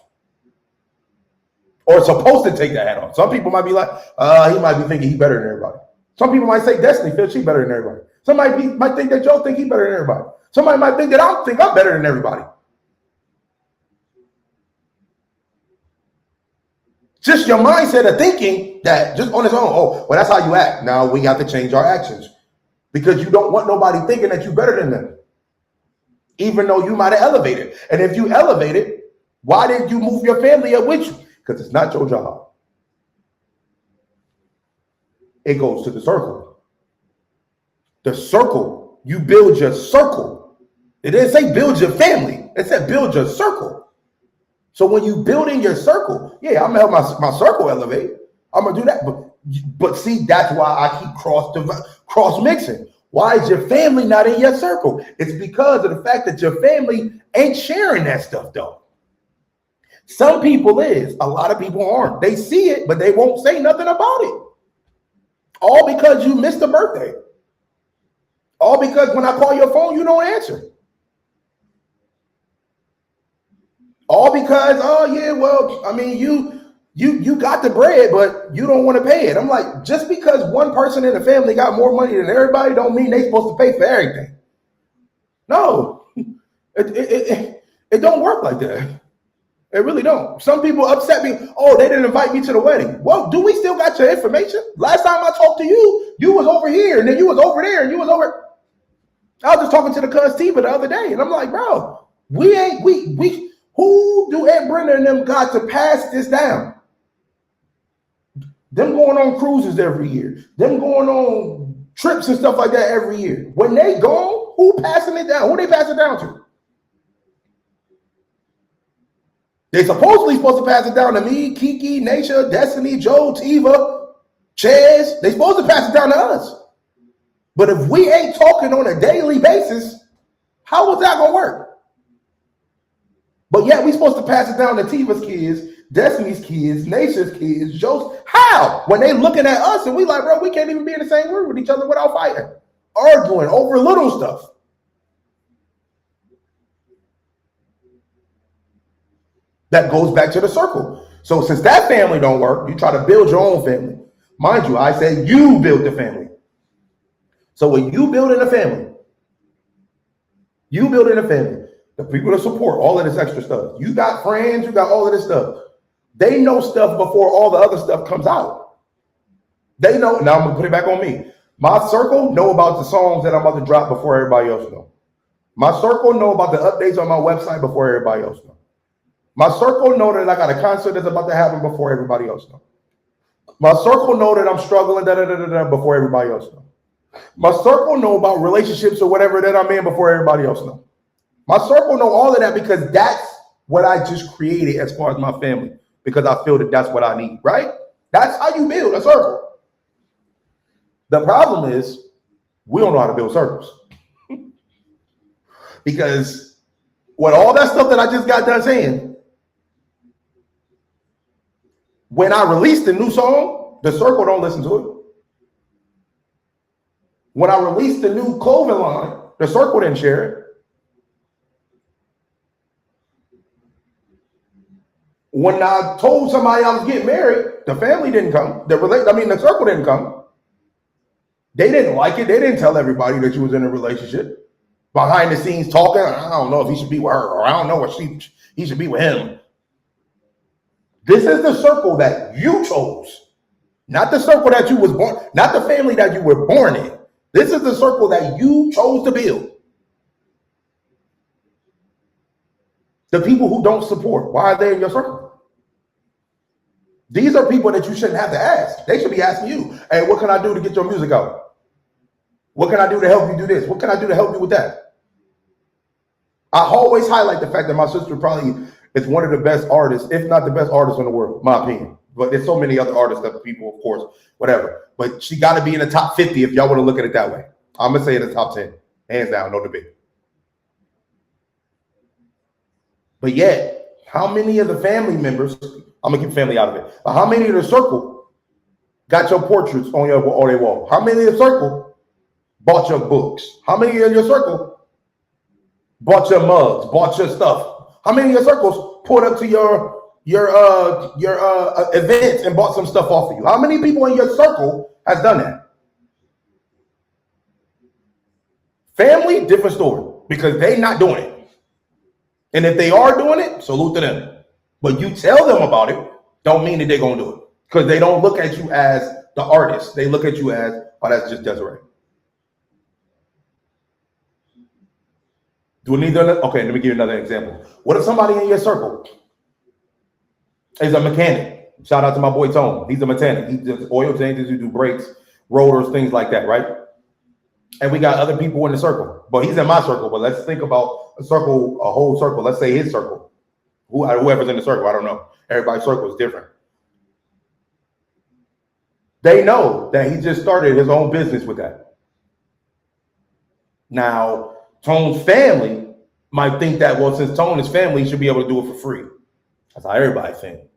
Or supposed to take that hat off. Some people might be like, he might be thinking he's better than everybody. Some people might say Destiny feels she's better than everybody. Somebody might think that Joe think he's better than everybody. Somebody might think that I think I'm better than everybody. Just your mindset of thinking that just on its own, oh, well, that's how you act. Now we got to change our actions. Because you don't want nobody thinking that you're better than them. Even though you might have elevated. And if you elevated, why didn't you move your family up with you? Because it's not your job. It goes to the circle. The circle, you build your circle. It didn't say build your family. It said build your circle. So when you build in your circle, yeah, I'm gonna help my circle elevate. I'm gonna do that. But see, that's why I keep cross mixing. Why is your family not in your circle? It's because of the fact that your family ain't sharing that stuff though. Some people is, a lot of people aren't. They see it, but they won't say nothing about it. All because you missed a birthday. All because when I call your phone, you don't answer. All because, oh yeah, well, I mean, you got the bread, but you don't want to pay it. I'm like, just because one person in the family got more money than everybody don't mean they supposed to pay for everything. No, it don't work like that. It really don't. Some people upset me. Oh, they didn't invite me to the wedding. Well, do we still got your information? Last time I talked to you, you was over here, and then you was over there, and you was over. I was just talking to the cuz Tiva the other day, and I'm like, bro, we who do Ed Brenner and them got to pass this down? Them going on cruises every year, them going on trips and stuff like that every year. When they gone, who passing it down? Who they passing it down to? They supposedly supposed to pass it down to me, Kiki, Naisha, Destiny, Joe, Tiva, Chaz. They supposed to pass it down to us. But if we ain't talking on a daily basis, how is that gonna work? But yet we supposed to pass it down to Tiva's kids, Destiny's kids, Naisha's kids, Joe's. How? When they looking at us and we like, bro, we can't even be in the same room with each other without fighting, arguing over little stuff. That goes back to the circle. So since that family don't work, you try to build your own family. Mind you, I said you build the family. So when you building a family, the people to support all of this extra stuff. You got friends, you got all of this stuff. They know stuff before all the other stuff comes out. They know. Now I'm gonna put it back on me. My circle know about the songs that I'm about to drop before everybody else know. My circle know about the updates on my website before everybody else know. My circle know that I got a concert that's about to happen before everybody else know. My circle know that I'm struggling before everybody else know. My circle know about relationships or whatever that I'm in before everybody else know. My circle know all of that because that's what I just created as far as my family, because I feel that that's what I need, right? That's how you build a circle. The problem is we don't know how to build circles. Because with all that stuff that I just got done saying, when I released the new song, the circle don't listen to it. When I released the new clothing line, the circle didn't share it. When I told somebody I was getting married, the family didn't come. The circle didn't come. They didn't like it. They didn't tell everybody that you was in a relationship. Behind the scenes talking, I don't know if he should be with her, or I don't know if he should be with him. This is the circle that you chose, not the circle that you was born, not the family that you were born in. This is the circle that you chose to build. The people who don't support, why are they in your circle? These are people that you shouldn't have to ask. They should be asking you, hey, what can I do to get your music out? What can I do to help you do this? What can I do to help you with that? I always highlight the fact that my sister probably is one of the best artists, if not the best artist in the world, my opinion. But there's so many other artists that people, of course, whatever. But she got to be in the top 50 if y'all want to look at it that way. I'm going to say in the top 10. Hands down, no debate. But yet, how many of the family members, I'm going to keep family out of it, but how many of the circle got your portraits on their wall? How many of the circle bought your books? How many of your circle bought your mugs, bought your stuff? How many of your circles pulled up to your events and bought some stuff off of you? How many people in your circle has done that? Family, different story, because they not doing it. And if they are doing it, salute to them. But you tell them about it, don't mean that they're going to do it. Because they don't look at you as the artist. They look at you as, oh, that's just Desiree. Do we need to? Okay, let me give you another example. What if somebody in your circle is a mechanic? Shout out to my boy Tone. He's a mechanic. He does oil changes, he do brakes, rotors, things like that, right? And we got other people in the circle. But he's in my circle. But let's think about a circle, a whole circle. Let's say his circle. Whoever's in the circle, I don't know. Everybody's circle is different. They know that he just started his own business with that. Now, Tone's family might think that, well, since Tone is family, he should be able to do it for free. That's how everybody's saying.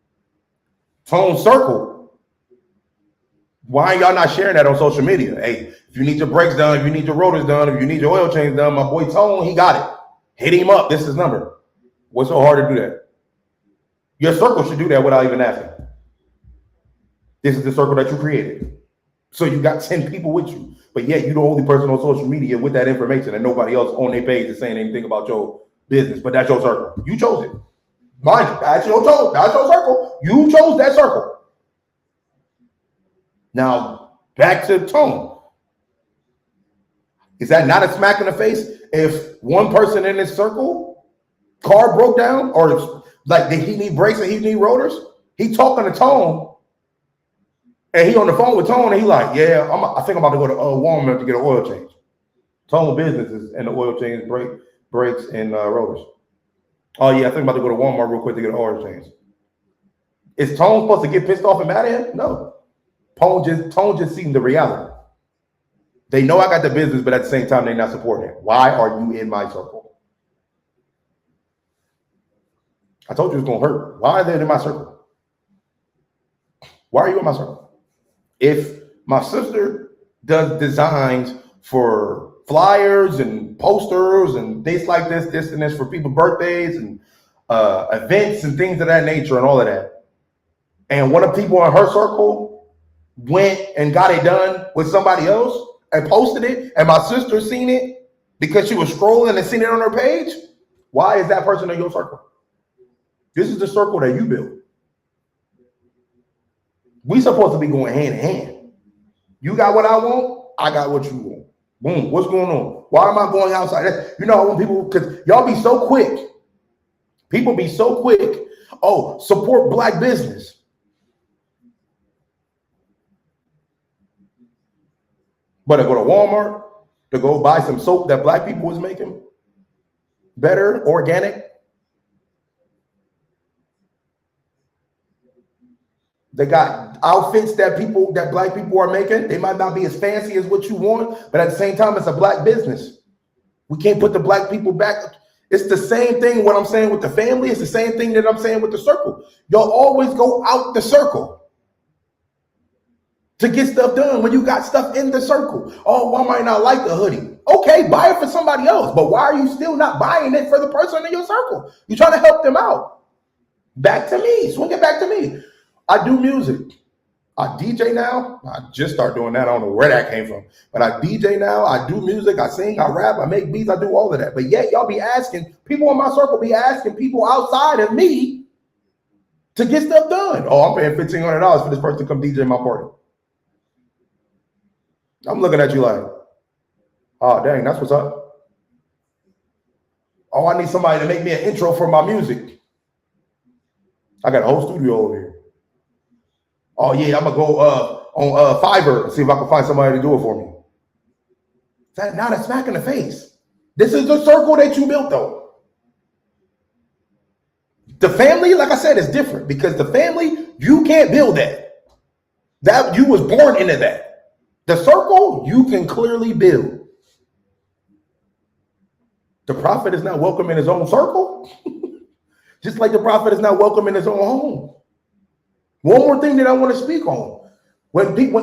Tone's circle, why y'all not sharing that on social media? Hey, if you need your brakes done, if you need your rotors done, if you need your oil change done, my boy Tone, he got it. Hit him up. This is his number. What's so hard to do that? Your circle should do that without even asking. This is the circle that you created. So you got 10 people with you. But yet you're the only person on social media with that information, and nobody else on their page is saying anything about your business. But that's your circle. You chose it. Mind you, that's your circle. You chose that circle. Now, back to tone. Is that not a smack in the face if one person in this circle car broke down, or like did he need brakes and he need rotors? He talking to Tone, and he on the phone with Tone, and he like, yeah, I think I'm about to go to Walmart to get an oil change. Tone businesses and the oil change, brakes and rotors. Oh yeah, I think I'm about to go to Walmart real quick to get an oil change. Is Tone supposed to get pissed off and mad at him? No. Tone just seen the reality. They know I got the business, but at the same time, they're not supporting it. Why are you in my circle? I told you it's going to hurt. Why are they in my circle? Why are you in my circle? If my sister does designs for flyers and posters and things like this and this for people's birthdays and events and things of that nature and all of that, and one of the people in her circle went and got it done with somebody else and posted it, and my sister seen it because she was scrolling and seen it on her page, why is that person in your circle? This is the circle that you built. We supposed to be going hand in hand. You got what I want, I got what you want. Boom, what's going on? Why am I going outside? You know, I want people, because y'all be so quick. People be so quick. Oh, support black business. But to go to Walmart, to go buy some soap that black people was making, better, organic. They got outfits that black people are making. They might not be as fancy as what you want, but at the same time, it's a black business. We can't put the black people back. It's the same thing what I'm saying with the family. It's the same thing that I'm saying with the circle. Y'all always go out the circle to get stuff done when you got stuff in the circle. Oh, why might not like the hoodie? Okay, buy it for somebody else. But why are you still not buying it for the person in your circle? You're trying to help them out. Back to me. Swing it back to me. I do music. I DJ now. I just started doing that. I don't know where that came from. But I DJ now. I do music. I sing. I rap. I make beats. I do all of that. But yet y'all be asking, people in my circle be asking people outside of me to get stuff done. Oh, I'm paying $1,500 for this person to come DJ my party. I'm looking at you like, oh, dang, that's what's up. Oh, I need somebody to make me an intro for my music. I got a whole studio over here. Oh, yeah, I'm going to go on Fiverr and see if I can find somebody to do it for me. That's not a smack in the face. This is the circle that you built, though. The family, like I said, is different because the family, you can't build that. That you was born into that. The circle, you can clearly build. The prophet is not welcome in his own circle, just like the prophet is not welcome in his own home. One more thing that I want to speak on. When people,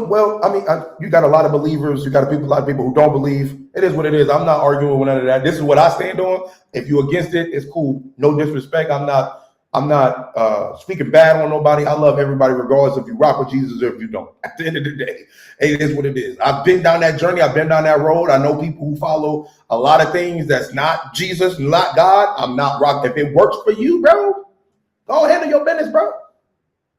you got a lot of believers, you got a lot of people who don't believe. It is what it is. I'm not arguing with none of that. This is what I stand on. If you're against it, it's cool. No disrespect. I'm not speaking bad on nobody. I love everybody, regardless if you rock with Jesus or if you don't. At the end of the day, it is what it is. I've been down that journey. I've been down that road. I know people who follow a lot of things that's not Jesus, not God. I'm not rock. If it works for you, bro, go handle your business, bro.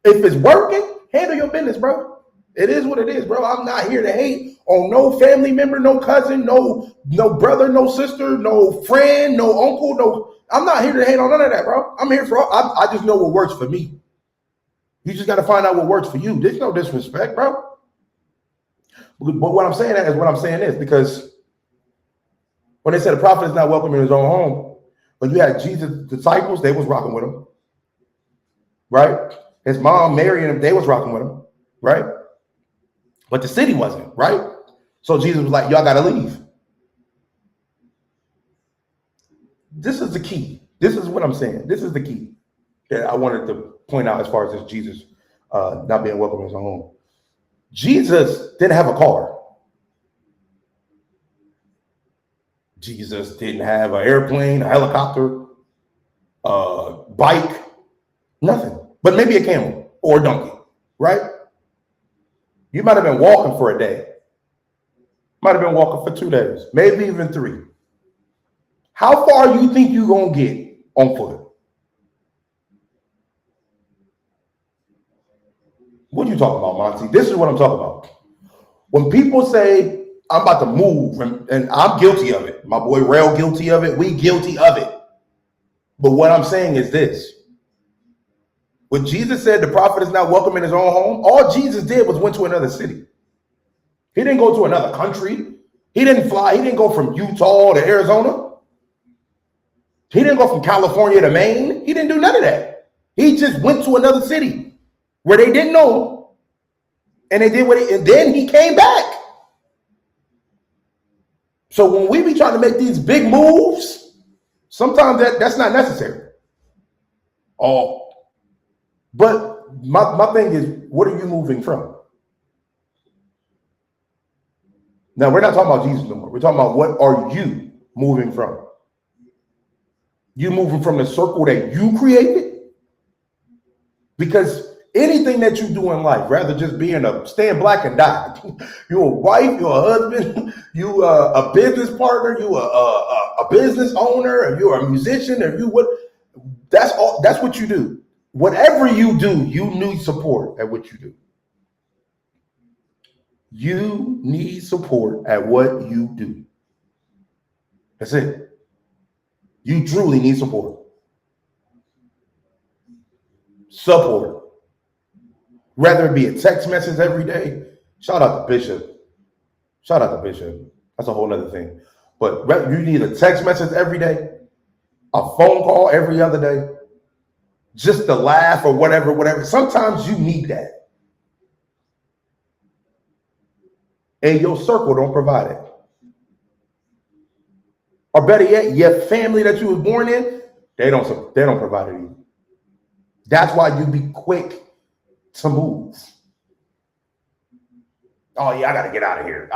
If it's working, handle your business, bro. It is what it is, bro. I'm not here to hate on no family member, no cousin, no brother, no sister, no friend, no uncle, no. I'm not here to hate on none of that, bro. I'm here for. I just know what works for me. You just got to find out what works for you. There's no disrespect, bro. But what I'm saying is what I'm saying is because when they said the prophet is not welcome in his own home, but you had Jesus' disciples, they was rocking with him, right? His mom, Mary, and they was rocking with him, right? But the city wasn't, right? So Jesus was like, y'all got to leave. This is the key. This is what I'm saying. This is the key that I wanted to point out as far as this Jesus not being welcome in his own home. Jesus didn't have a car. Jesus didn't have an airplane, a helicopter, a bike, nothing. But maybe a camel or a donkey, right? You might have been walking for a day. Might have been walking for 2 days, maybe even 3. How far you think you're going to get on foot? What are you talking about, Monte? This is what I'm talking about. When people say, I'm about to move, and I'm guilty of it. My boy Rail guilty of it. We guilty of it. But what I'm saying is this. When Jesus said the prophet is not welcome in his own home, all Jesus did was went to another city. He didn't go to another country. He didn't fly. He didn't go from Utah to Arizona. He didn't go from California to Maine. He didn't do none of that. He just went to another city where they didn't know him. And they did and then he came back. So when we be trying to make these big moves, sometimes that's not necessary. But my thing is, what are you moving from? Now, we're not talking about Jesus no more. We're talking about what are you moving from? You moving from the circle that you created? Because anything that you do in life, rather just being staying black and die. You're a wife, you're a husband, you a business partner, you a business owner, or you're a musician, or you what? That's all. That's what you do. Whatever you do, you need support at what you do. You need support at what you do. That's it. You truly need support. Support. Whether it be a text message every day. Shout out to Bishop. Shout out to Bishop. That's a whole other thing. But you need a text message every day, a phone call every other day, just to laugh or whatever. Sometimes you need that. And your circle don't provide it. Or better yet, your family that you was born in, they don't provide it either. That's why you be quick to move. Oh yeah, I gotta get out of here.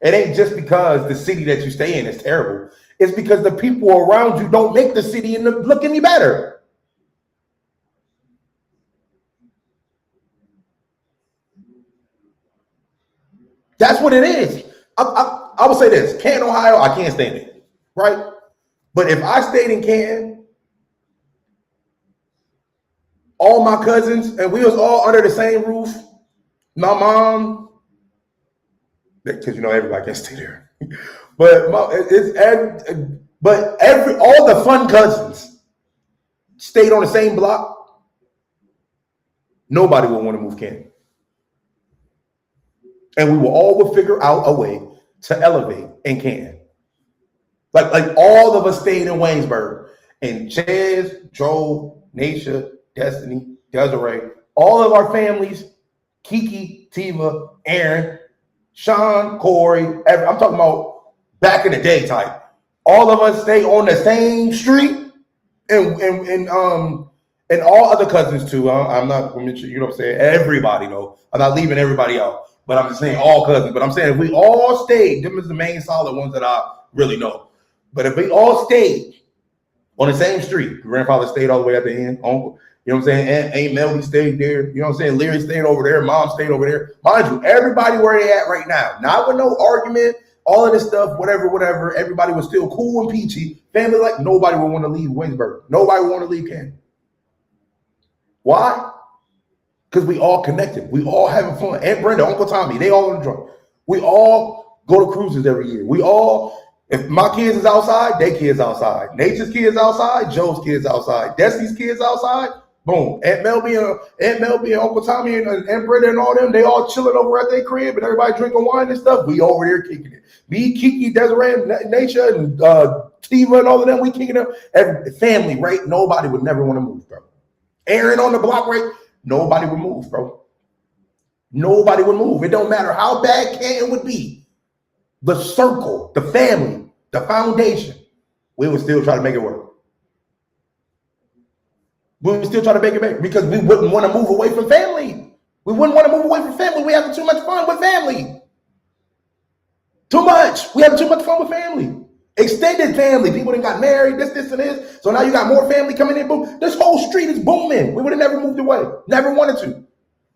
It ain't just because the city that you stay in is terrible. It's because the people around you don't make the city look any better. That's what it is. I would say this: Canton, Ohio, I can't stand it, right? But if I stayed in Canton, all my cousins, and we was all under the same roof, my mom, because everybody can stay there, but all the fun cousins stayed on the same block, nobody would want to move Canton. And we would figure out a way to elevate in Canton. Like all of us stayed in Waynesburg. And Chaz, Joe, Nasha, Destiny, Desiree, all of our families, Kiki, Tiva, Aaron, Sean, Corey, I'm talking about back in the day type. All of us stay on the same street and all other cousins too. I'm not going to mention, what I'm saying? Everybody though. I'm not leaving everybody out. But I'm just saying all cousins. But I'm saying if we all stayed, them is the main solid ones that I really know. But if we all stayed on the same street, grandfather stayed all the way at the end, uncle, you know what I'm saying? Aunt Melody stayed there, you know what I'm saying? Leary stayed over there, mom stayed over there. Mind you, everybody where they at right now, not with no argument, all of this stuff, whatever. Everybody was still cool and peachy. Family, like nobody would want to leave Winsburg. Nobody would want to leave Canton. Why? Because we all connected. We all having fun. Aunt Brenda, Uncle Tommy, they all on the drum. We all go to cruises every year. If my kids is outside, their kids outside. Nature's kids outside, Joe's kids outside. Destiny's kids outside. Boom. Aunt Melby and Uncle Tommy and Aunt Brenda and all them, they all chilling over at their crib and everybody drinking wine and stuff. We over there kicking it. Me, Kiki, Desiree, Nature, and Tiva and all of them, we kicking it. Every family, right? Nobody would never want to move, bro. Aaron on the block, right? Nobody would move, bro. Nobody would move. It don't matter how bad Canton would be. The circle, the family, the foundation, we would still try to make it work. We would still try to make it work because we wouldn't want to move away from family. We wouldn't want to move away from family. We having too much fun with family. Too much. We having too much fun with family. Extended family. People that got married, this, and this. So now you got more family coming in. Boom. This whole street is booming. We would have never moved away. Never wanted to.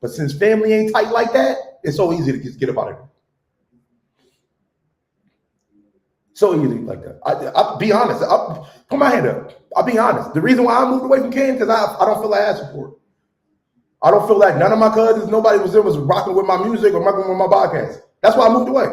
But since family ain't tight like that, it's so easy to just get up out of it. So easy like that. I'll be honest. I'll put my hand up. I'll be honest. The reason why I moved away from Ken, because I don't feel like I had support. I don't feel like none of my cousins, nobody was there was rocking with my music or rocking with my podcast. That's why I moved away.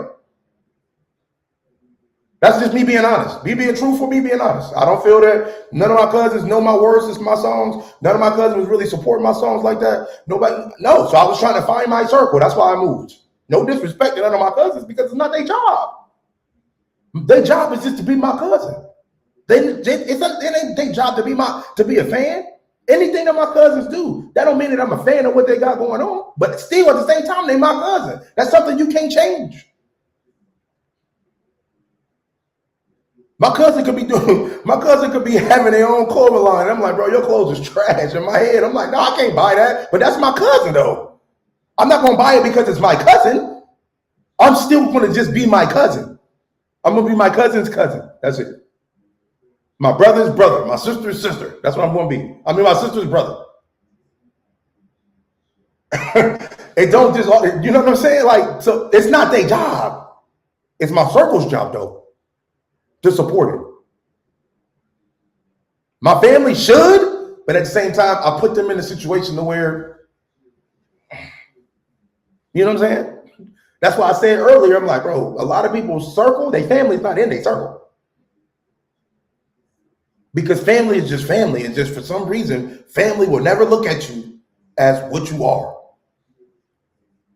That's just me being honest. Me being truthful, me being honest. I don't feel that none of my cousins know my words, it's my songs. None of my cousins was really supporting my songs like that. Nobody, no. So I was trying to find my circle. That's why I moved. No disrespect to none of my cousins because it's not their job. Their job is just to be my cousin. It ain't their job to be a fan. Anything that my cousins do, that don't mean that I'm a fan of what they got going on. But still, at the same time, they my cousin. That's something you can't change. My cousin could be having their own clothing line. I'm like, bro, your clothes is trash. In my head, I'm like, no, I can't buy that. But that's my cousin, though. I'm not gonna buy it because it's my cousin. I'm still gonna just be my cousin. I'm gonna be my cousin's cousin. That's it. My brother's brother, my sister's sister. That's what I'm gonna be. I mean, my sister's brother. It don't just, you know what I'm saying? Like, so it's not their job. It's my circle's job, though, to support it. My family should, but at the same time, I put them in a situation to where, you know what I'm saying? That's why I said earlier, I'm like, bro, a lot of people's circle, their family's not in their circle. Because family is just family. And just for some reason, family will never look at you as what you are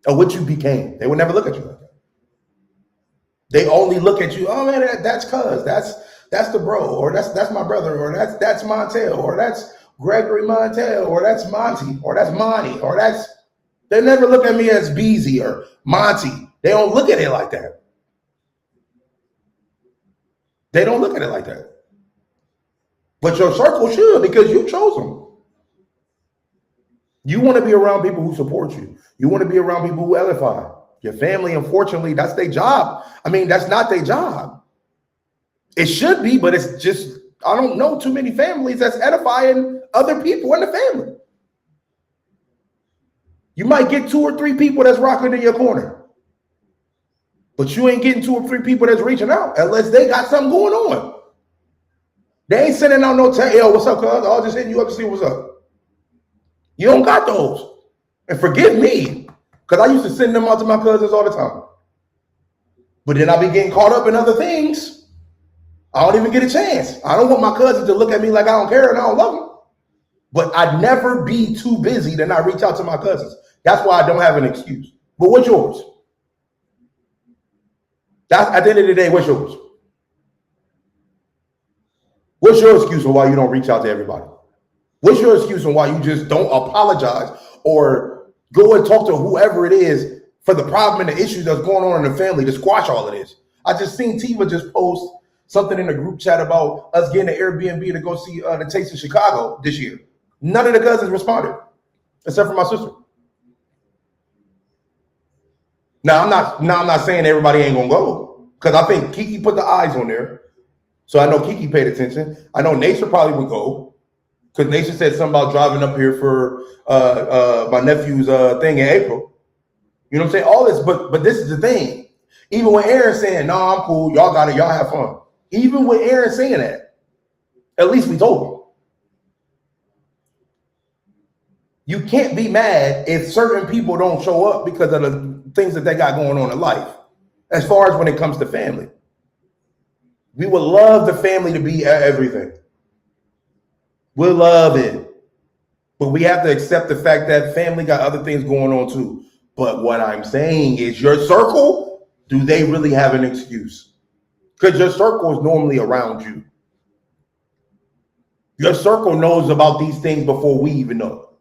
or what you became. They will never look at you like that. They only look at you, oh man, that's cuz, that's the bro, or that's my brother, or that's Monte, or that's Gregory Monte, or that's Monte, or that's Monty, or that's, they never look at me as Beezy or Monty. They don't look at it like that. They don't look at it like that. But your circle should, because you chose them. You want to be around people who support you. You want to be around people who edify. Your family, unfortunately, that's their job. I mean, that's not their job. It should be, but it's just, I don't know too many families that's edifying other people in the family. You might get 2 or 3 people that's rocking in your corner. But you ain't getting 2 or 3 people that's reaching out unless they got something going on. They ain't sending out no text, yo, what's up, cuz? I'll just hitting you up to see what's up. You don't got those. And forgive me, because I used to send them out to my cousins all the time. But then I be getting caught up in other things. I don't even get a chance. I don't want my cousins to look at me like I don't care and I don't love them. But I'd never be too busy to not reach out to my cousins. That's why I don't have an excuse. But what's yours? That's, at the end of the day, what's yours? What's your excuse on why you don't reach out to everybody? What's your excuse on why you just don't apologize or go and talk to whoever it is for the problem and the issues that's going on in the family to squash all of this? I just seen Tiva just post something in the group chat about us getting an Airbnb to go see the Taste of Chicago this year. None of the cousins responded, except for my sister. Now I'm not saying everybody ain't gonna go, because I think Kiki put the eyes on there. So I know Kiki paid attention. I know Nature probably would go, because Nature said something about driving up here for my nephew's thing in April. You know what I'm saying? All this, but this is the thing. Even when Aaron's saying, no, I'm cool, y'all got it, y'all have fun. Even with Aaron saying that, at least we told him. You can't be mad if certain people don't show up because of the things that they got going on in life, as far as when it comes to family. We would love the family to be everything. We'll love it. But we have to accept the fact that family got other things going on too. But what I'm saying is, your circle, do they really have an excuse? Because your circle is normally around you. Your circle knows about these things before we even know.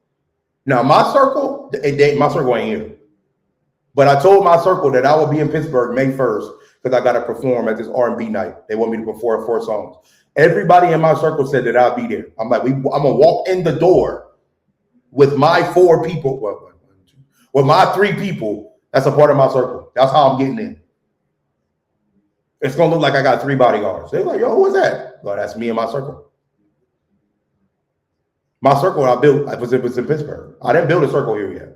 Now, my circle ain't here. But I told my circle that I will be in Pittsburgh May 1st because I got to perform at this R&B night. They want me to perform 4 songs. Everybody in my circle said that I'll be there. I'm like, I'm going to walk in the door with my 4 people. With my 3 people, that's a part of my circle. That's how I'm getting in. It's going to look like I got 3 bodyguards. They're like, yo, who is that? Well, that's me and my circle. My circle I built, it was in Pittsburgh. I didn't build a circle here yet.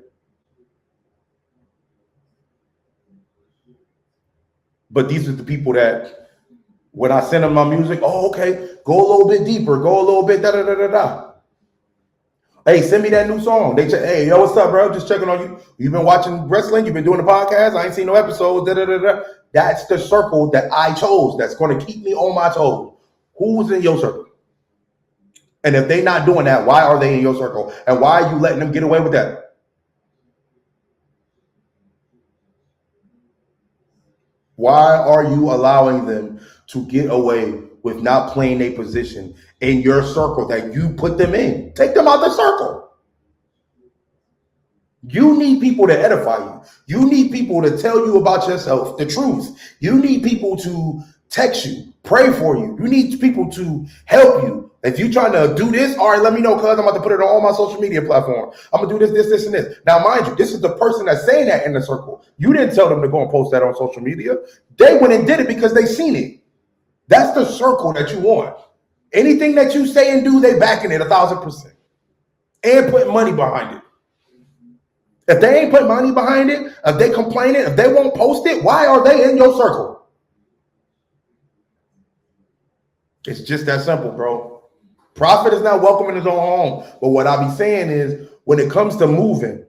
But these are the people that When I send them my music, oh, okay, go a little bit deeper, go a little bit da da da da da. Hey, send me that new song. They say, hey, yo, what's up, bro? Just checking on you. You've been watching wrestling. You've been doing the podcast. I ain't seen no episodes. Da da da da. That's the circle that I chose. That's going to keep me on my toes. Who's in your circle? And if they're not doing that, why are they in your circle? And why are you letting them get away with that? Why are you allowing them to get away with not playing a position in your circle that you put them in? Take them out the circle. You need people to edify you. You need people to tell you about yourself, the truth. You need people to text you, pray for you. You need people to help you. If you're trying to do this, all right, let me know, cuz I'm about to put it on all my social media platforms. I'm going to do this, and this. Now, mind you, this is the person that's saying that in the circle. You didn't tell them to go and post that on social media. They went and did it because they seen it. That's the circle that you want. Anything that you say and do, they backing it 1,000%. And putting money behind it. If they ain't putting money behind it, if they complaining, if they won't post it, why are they in your circle? It's just that simple, bro. Prophet is not welcome in his own home. But what I be saying is, when it comes to moving,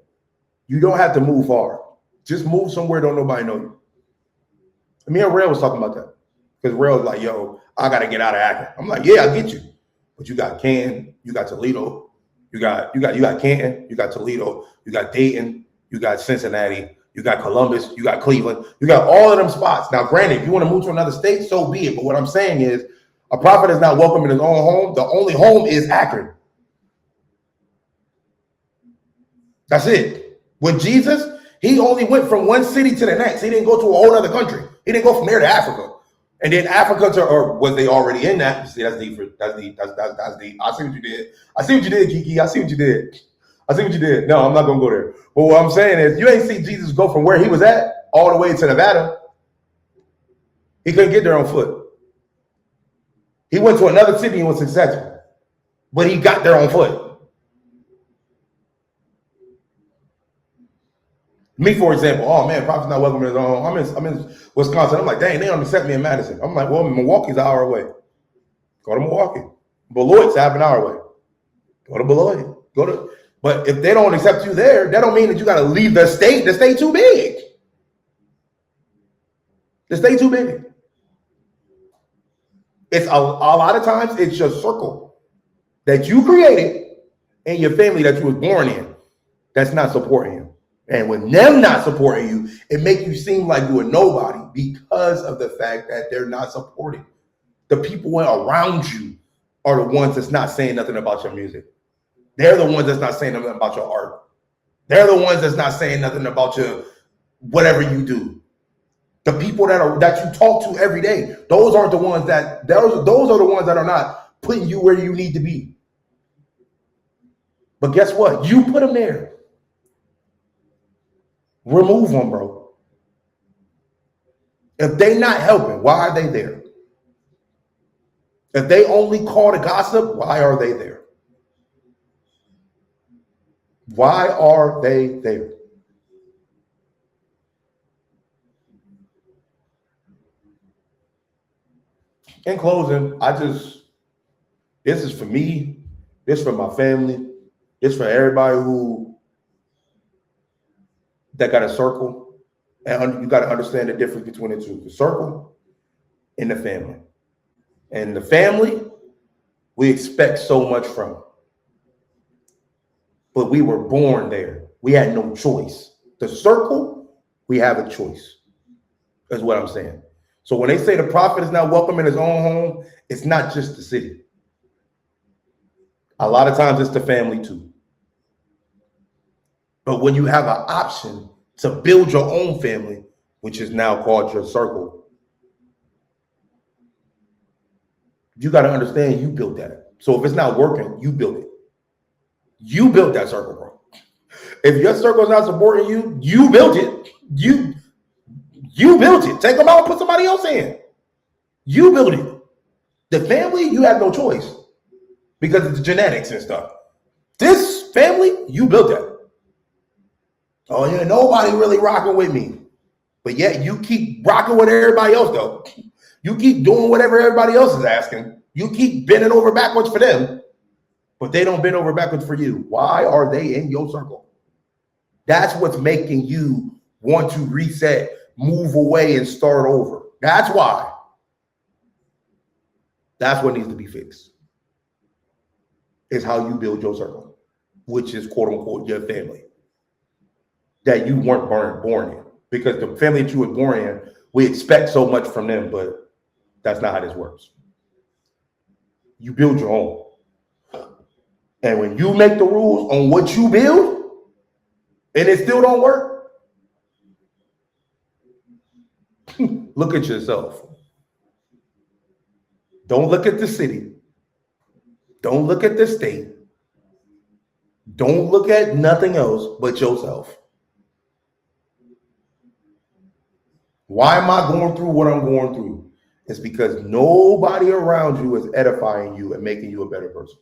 you don't have to move far. Just move somewhere don't nobody know you. Me and Rail was talking about that. Because Rail was like, yo, I got to get out of Akron. I'm like, yeah, I get you. But you got Canton, you got Toledo, you got Canton, you got Toledo, you got Dayton, you got Cincinnati, you got Columbus, you got Cleveland, you got all of them spots. Now, granted, if you want to move to another state, so be it. But what I'm saying is, a prophet is not welcome in his own home. The only home is Akron. That's it. With Jesus, he only went from one city to the next. He didn't go to a whole other country. He didn't go from there to Africa. And then Africa to, or was they already in that? See, that's deep. That's deep. That's deep. I see what you did. I see what you did, Kiki. I see what you did. I see what you did. No, I'm not going to go there. But what I'm saying is, you ain't see Jesus go from where he was at all the way to Nevada. He couldn't get there on foot. He went to another city and was successful, but he got there on foot. Me, for example, oh man, prophet's not welcome in his own home. I'm in Wisconsin. I'm like, dang, they don't accept me in Madison. I'm like, well, Milwaukee's an hour away. Go to Milwaukee. Beloit's half an hour away. Go to Beloit. But if they don't accept you there, that don't mean that you got to leave the state. The state too big. The state too big. It's a lot of times it's your circle that you created and your family that you was born in that's not supporting you. And when them not supporting you, it makes you seem like you're a nobody because of the fact that they're not supporting. The people around you are the ones that's not saying nothing about your music. They're the ones that's not saying nothing about your art. They're the ones that's not saying nothing about your whatever you do. The people that you talk to every day, those aren't the ones those are the ones that are not putting you where you need to be. But guess what? You put them there. Remove them, bro. If they not helping, why are they there? If they only call to gossip, why are they there? Why are they there? In closing, this is for me, this is for my family, this is for everybody that got a circle, and you got to understand the difference between the two, the circle and the family. And the family, we expect so much from, but we were born there. We had no choice. The circle, we have a choice, is what I'm saying. So when they say the prophet is not welcome in his own home, it's not just the city. A lot of times it's the family too. But when you have an option to build your own family, which is now called your circle, you got to understand you built that. So if it's not working, you built it. You built that circle, bro. If your circle is not supporting you, you built it. You built it. Take them out and put somebody else in. You built it. The family, you have no choice because of the genetics and stuff. This family, you built that. Oh, yeah, nobody really rocking with me. But yet you keep rocking with everybody else, though. You keep doing whatever everybody else is asking. You keep bending over backwards for them, but they don't bend over backwards for you. Why are they in your circle? That's what's making you want to reset, move away, and start over. That's why. That's what needs to be fixed. Is how you build your circle, which is quote unquote your family that you weren't born in. Because the family that you were born in, we expect so much from them, but that's not how this works. You build your own. And when you make the rules on what you build and it still don't work, look at yourself. Don't look at the city. Don't look at the state. Don't look at nothing else but yourself. Why am I going through what I'm going through? It's because nobody around you is edifying you and making you a better person.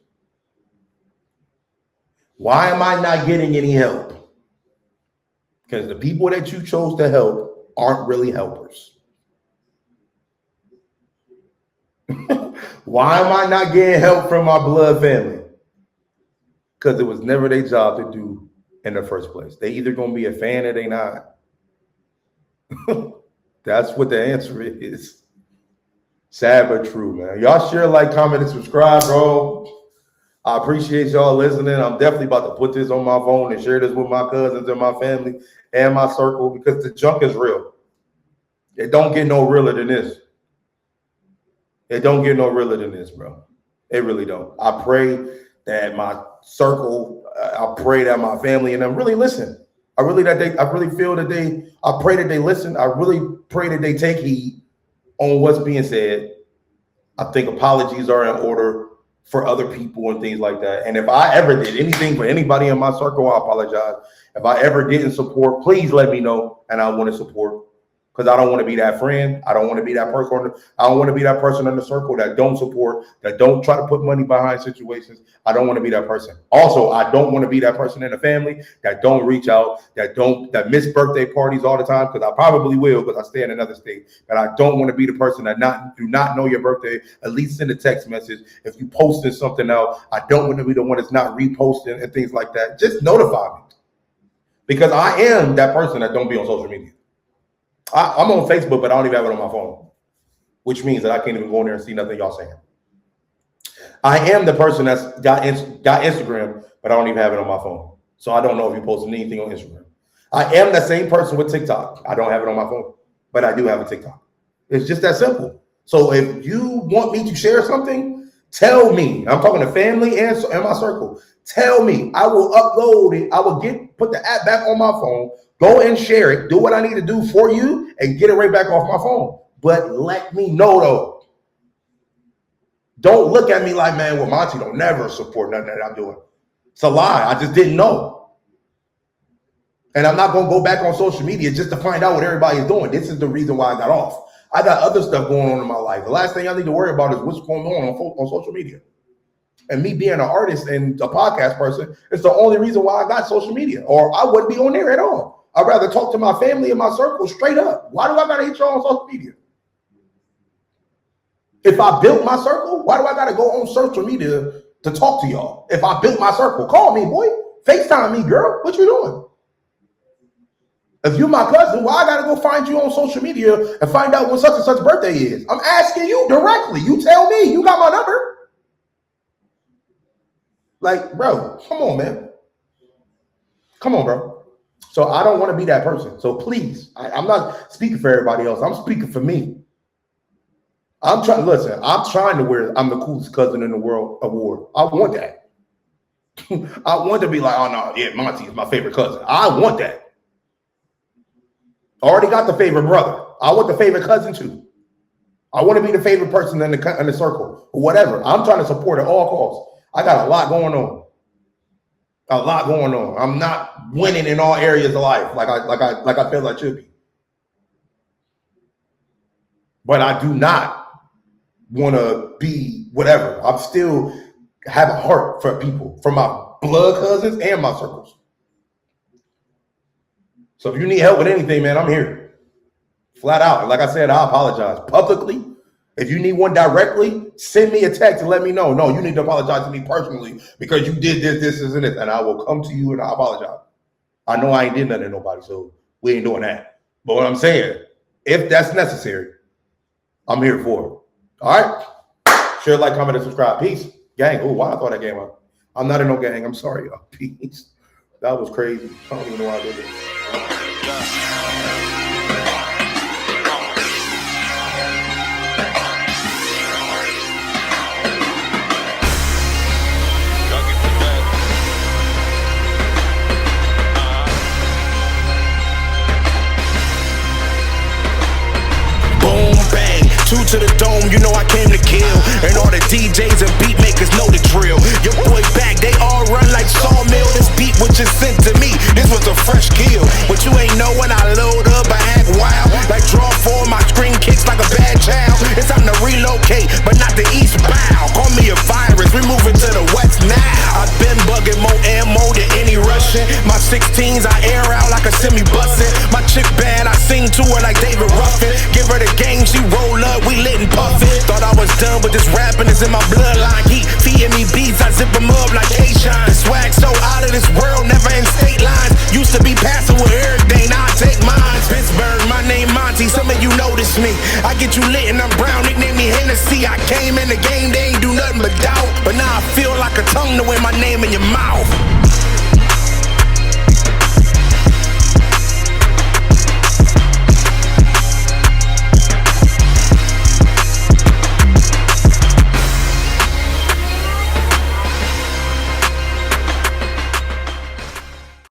Why am I not getting any help? Because the people that you chose to help aren't really helpers. Why am I not getting help from my blood family? Because it was never their job to do in the first place. They either going to be a fan or they not. That's what the answer is. Sad but true, man. Y'all share, like, comment, and subscribe, bro. I appreciate y'all listening. I'm definitely about to put this on my phone and share this with my cousins and my family and my circle because the junk is real. It don't get no realer than this. It don't get no realer than this, bro. It really don't. I pray that my circle, I pray that my family and them really listen. I pray that they listen. I really pray that they take heed on what's being said. I think apologies are in order for other people and things like that. And if I ever did anything for anybody in my circle, I apologize. If I ever didn't support, please let me know, and I want to support. Because I don't want to be that friend. I don't want to be that person. I don't want to be that person in the circle that don't support, that don't try to put money behind situations. I don't want to be that person. Also, I don't want to be that person in the family that don't reach out, that miss birthday parties all the time, because I probably will because I stay in another state. But I don't want to be the person that do not know your birthday, at least send a text message. If you posted something out, I don't want to be the one that's not reposting and things like that. Just notify me. Because I am that person that don't be on social media. I'm on Facebook, but I don't even have it on my phone, which means that I can't even go in there and see nothing y'all saying. I am the person that's got Instagram, but I don't even have it on my phone. So I don't know if you're posting anything on Instagram. I am the same person with TikTok. I don't have it on my phone, but I do have a TikTok. It's just that simple. So if you want me to share something, tell me. I'm talking to family and my circle. Tell me. I will upload it. I will put the app back on my phone. Go and share it. Do what I need to do for you and get it right back off my phone. But let me know, though. Don't look at me like, man, well, Monte don't never support nothing that I'm doing. It's a lie. I just didn't know. And I'm not going to go back on social media just to find out what everybody's doing. This is the reason why I got off. I got other stuff going on in my life. The last thing I need to worry about is what's going on social media. And me being an artist and a podcast person, it's the only reason why I got social media, or I wouldn't be on there at all. I'd rather talk to my family and my circle straight up. Why do I got to hit y'all on social media? If I built my circle, why do I got to go on social media to talk to y'all? If I built my circle, call me, boy. FaceTime me, girl. What you doing? If you're my cousin, why I got to go find you on social media and find out when such and such birthday is? I'm asking you directly. You tell me. You got my number. Like, bro, come on, man. Come on, bro. So I don't want to be that person. So please, I'm not speaking for everybody else. I'm speaking for me. I'm trying to wear I'm the coolest cousin in the world award. I want that. I want to be like, oh no, yeah, Monte is my favorite cousin. I want that. I already got the favorite brother. I want the favorite cousin too. I want to be the favorite person in the circle or whatever. I'm trying to support at all costs. I got a lot going on. A lot going on. I'm not winning in all areas of life like I feel I should be. But I do not want to be whatever. I'm still have a heart for people, for my blood cousins and my circles. So if you need help with anything, man, I'm here. Flat out. Like I said, I apologize publicly If you need one directly, send me a text and let me know. No, you need to apologize to me personally because you did this, and this, and I will come to you and I apologize. I know I ain't did nothing to nobody, so we ain't doing that. But what I'm saying, if that's necessary, I'm here for it. All right? Share, like, comment, and subscribe. Peace. Gang. Oh, why I thought that game out. I'm not in no gang. I'm sorry, y'all. Peace. That was crazy. I don't even know why I did this. Two to the dome, you know I came to kill. And all the DJs and beat makers know the drill. Your boy back, they all run like sawmill. This beat was just sent to me, this was a fresh kill. But you ain't know when I load up, I act wild. Like draw four, my screen kicks like a bad child. It's time to relocate, but not the east bow. Call me a virus, we moving to the west now. I've been bugging more ammo than any Russian. My 16s I air out like a semi-bussin'. My chick bad, I sing to her like David Ruffin. Give her the game, she roll up. We lit and puffin'. Thought I was done, but this rapping is in my bloodline. Heat feeding me beats, I zip them up like K-Shine. The swag so out of this world, never in state lines. Used to be passing with everything, now I take mine. Pittsburgh, my name Monte, some of you notice me. I get you lit and I'm brown, nickname me Hennessy. I came in the game, they ain't do nothing but doubt. But now I feel like a tongue to wear my name in your mouth.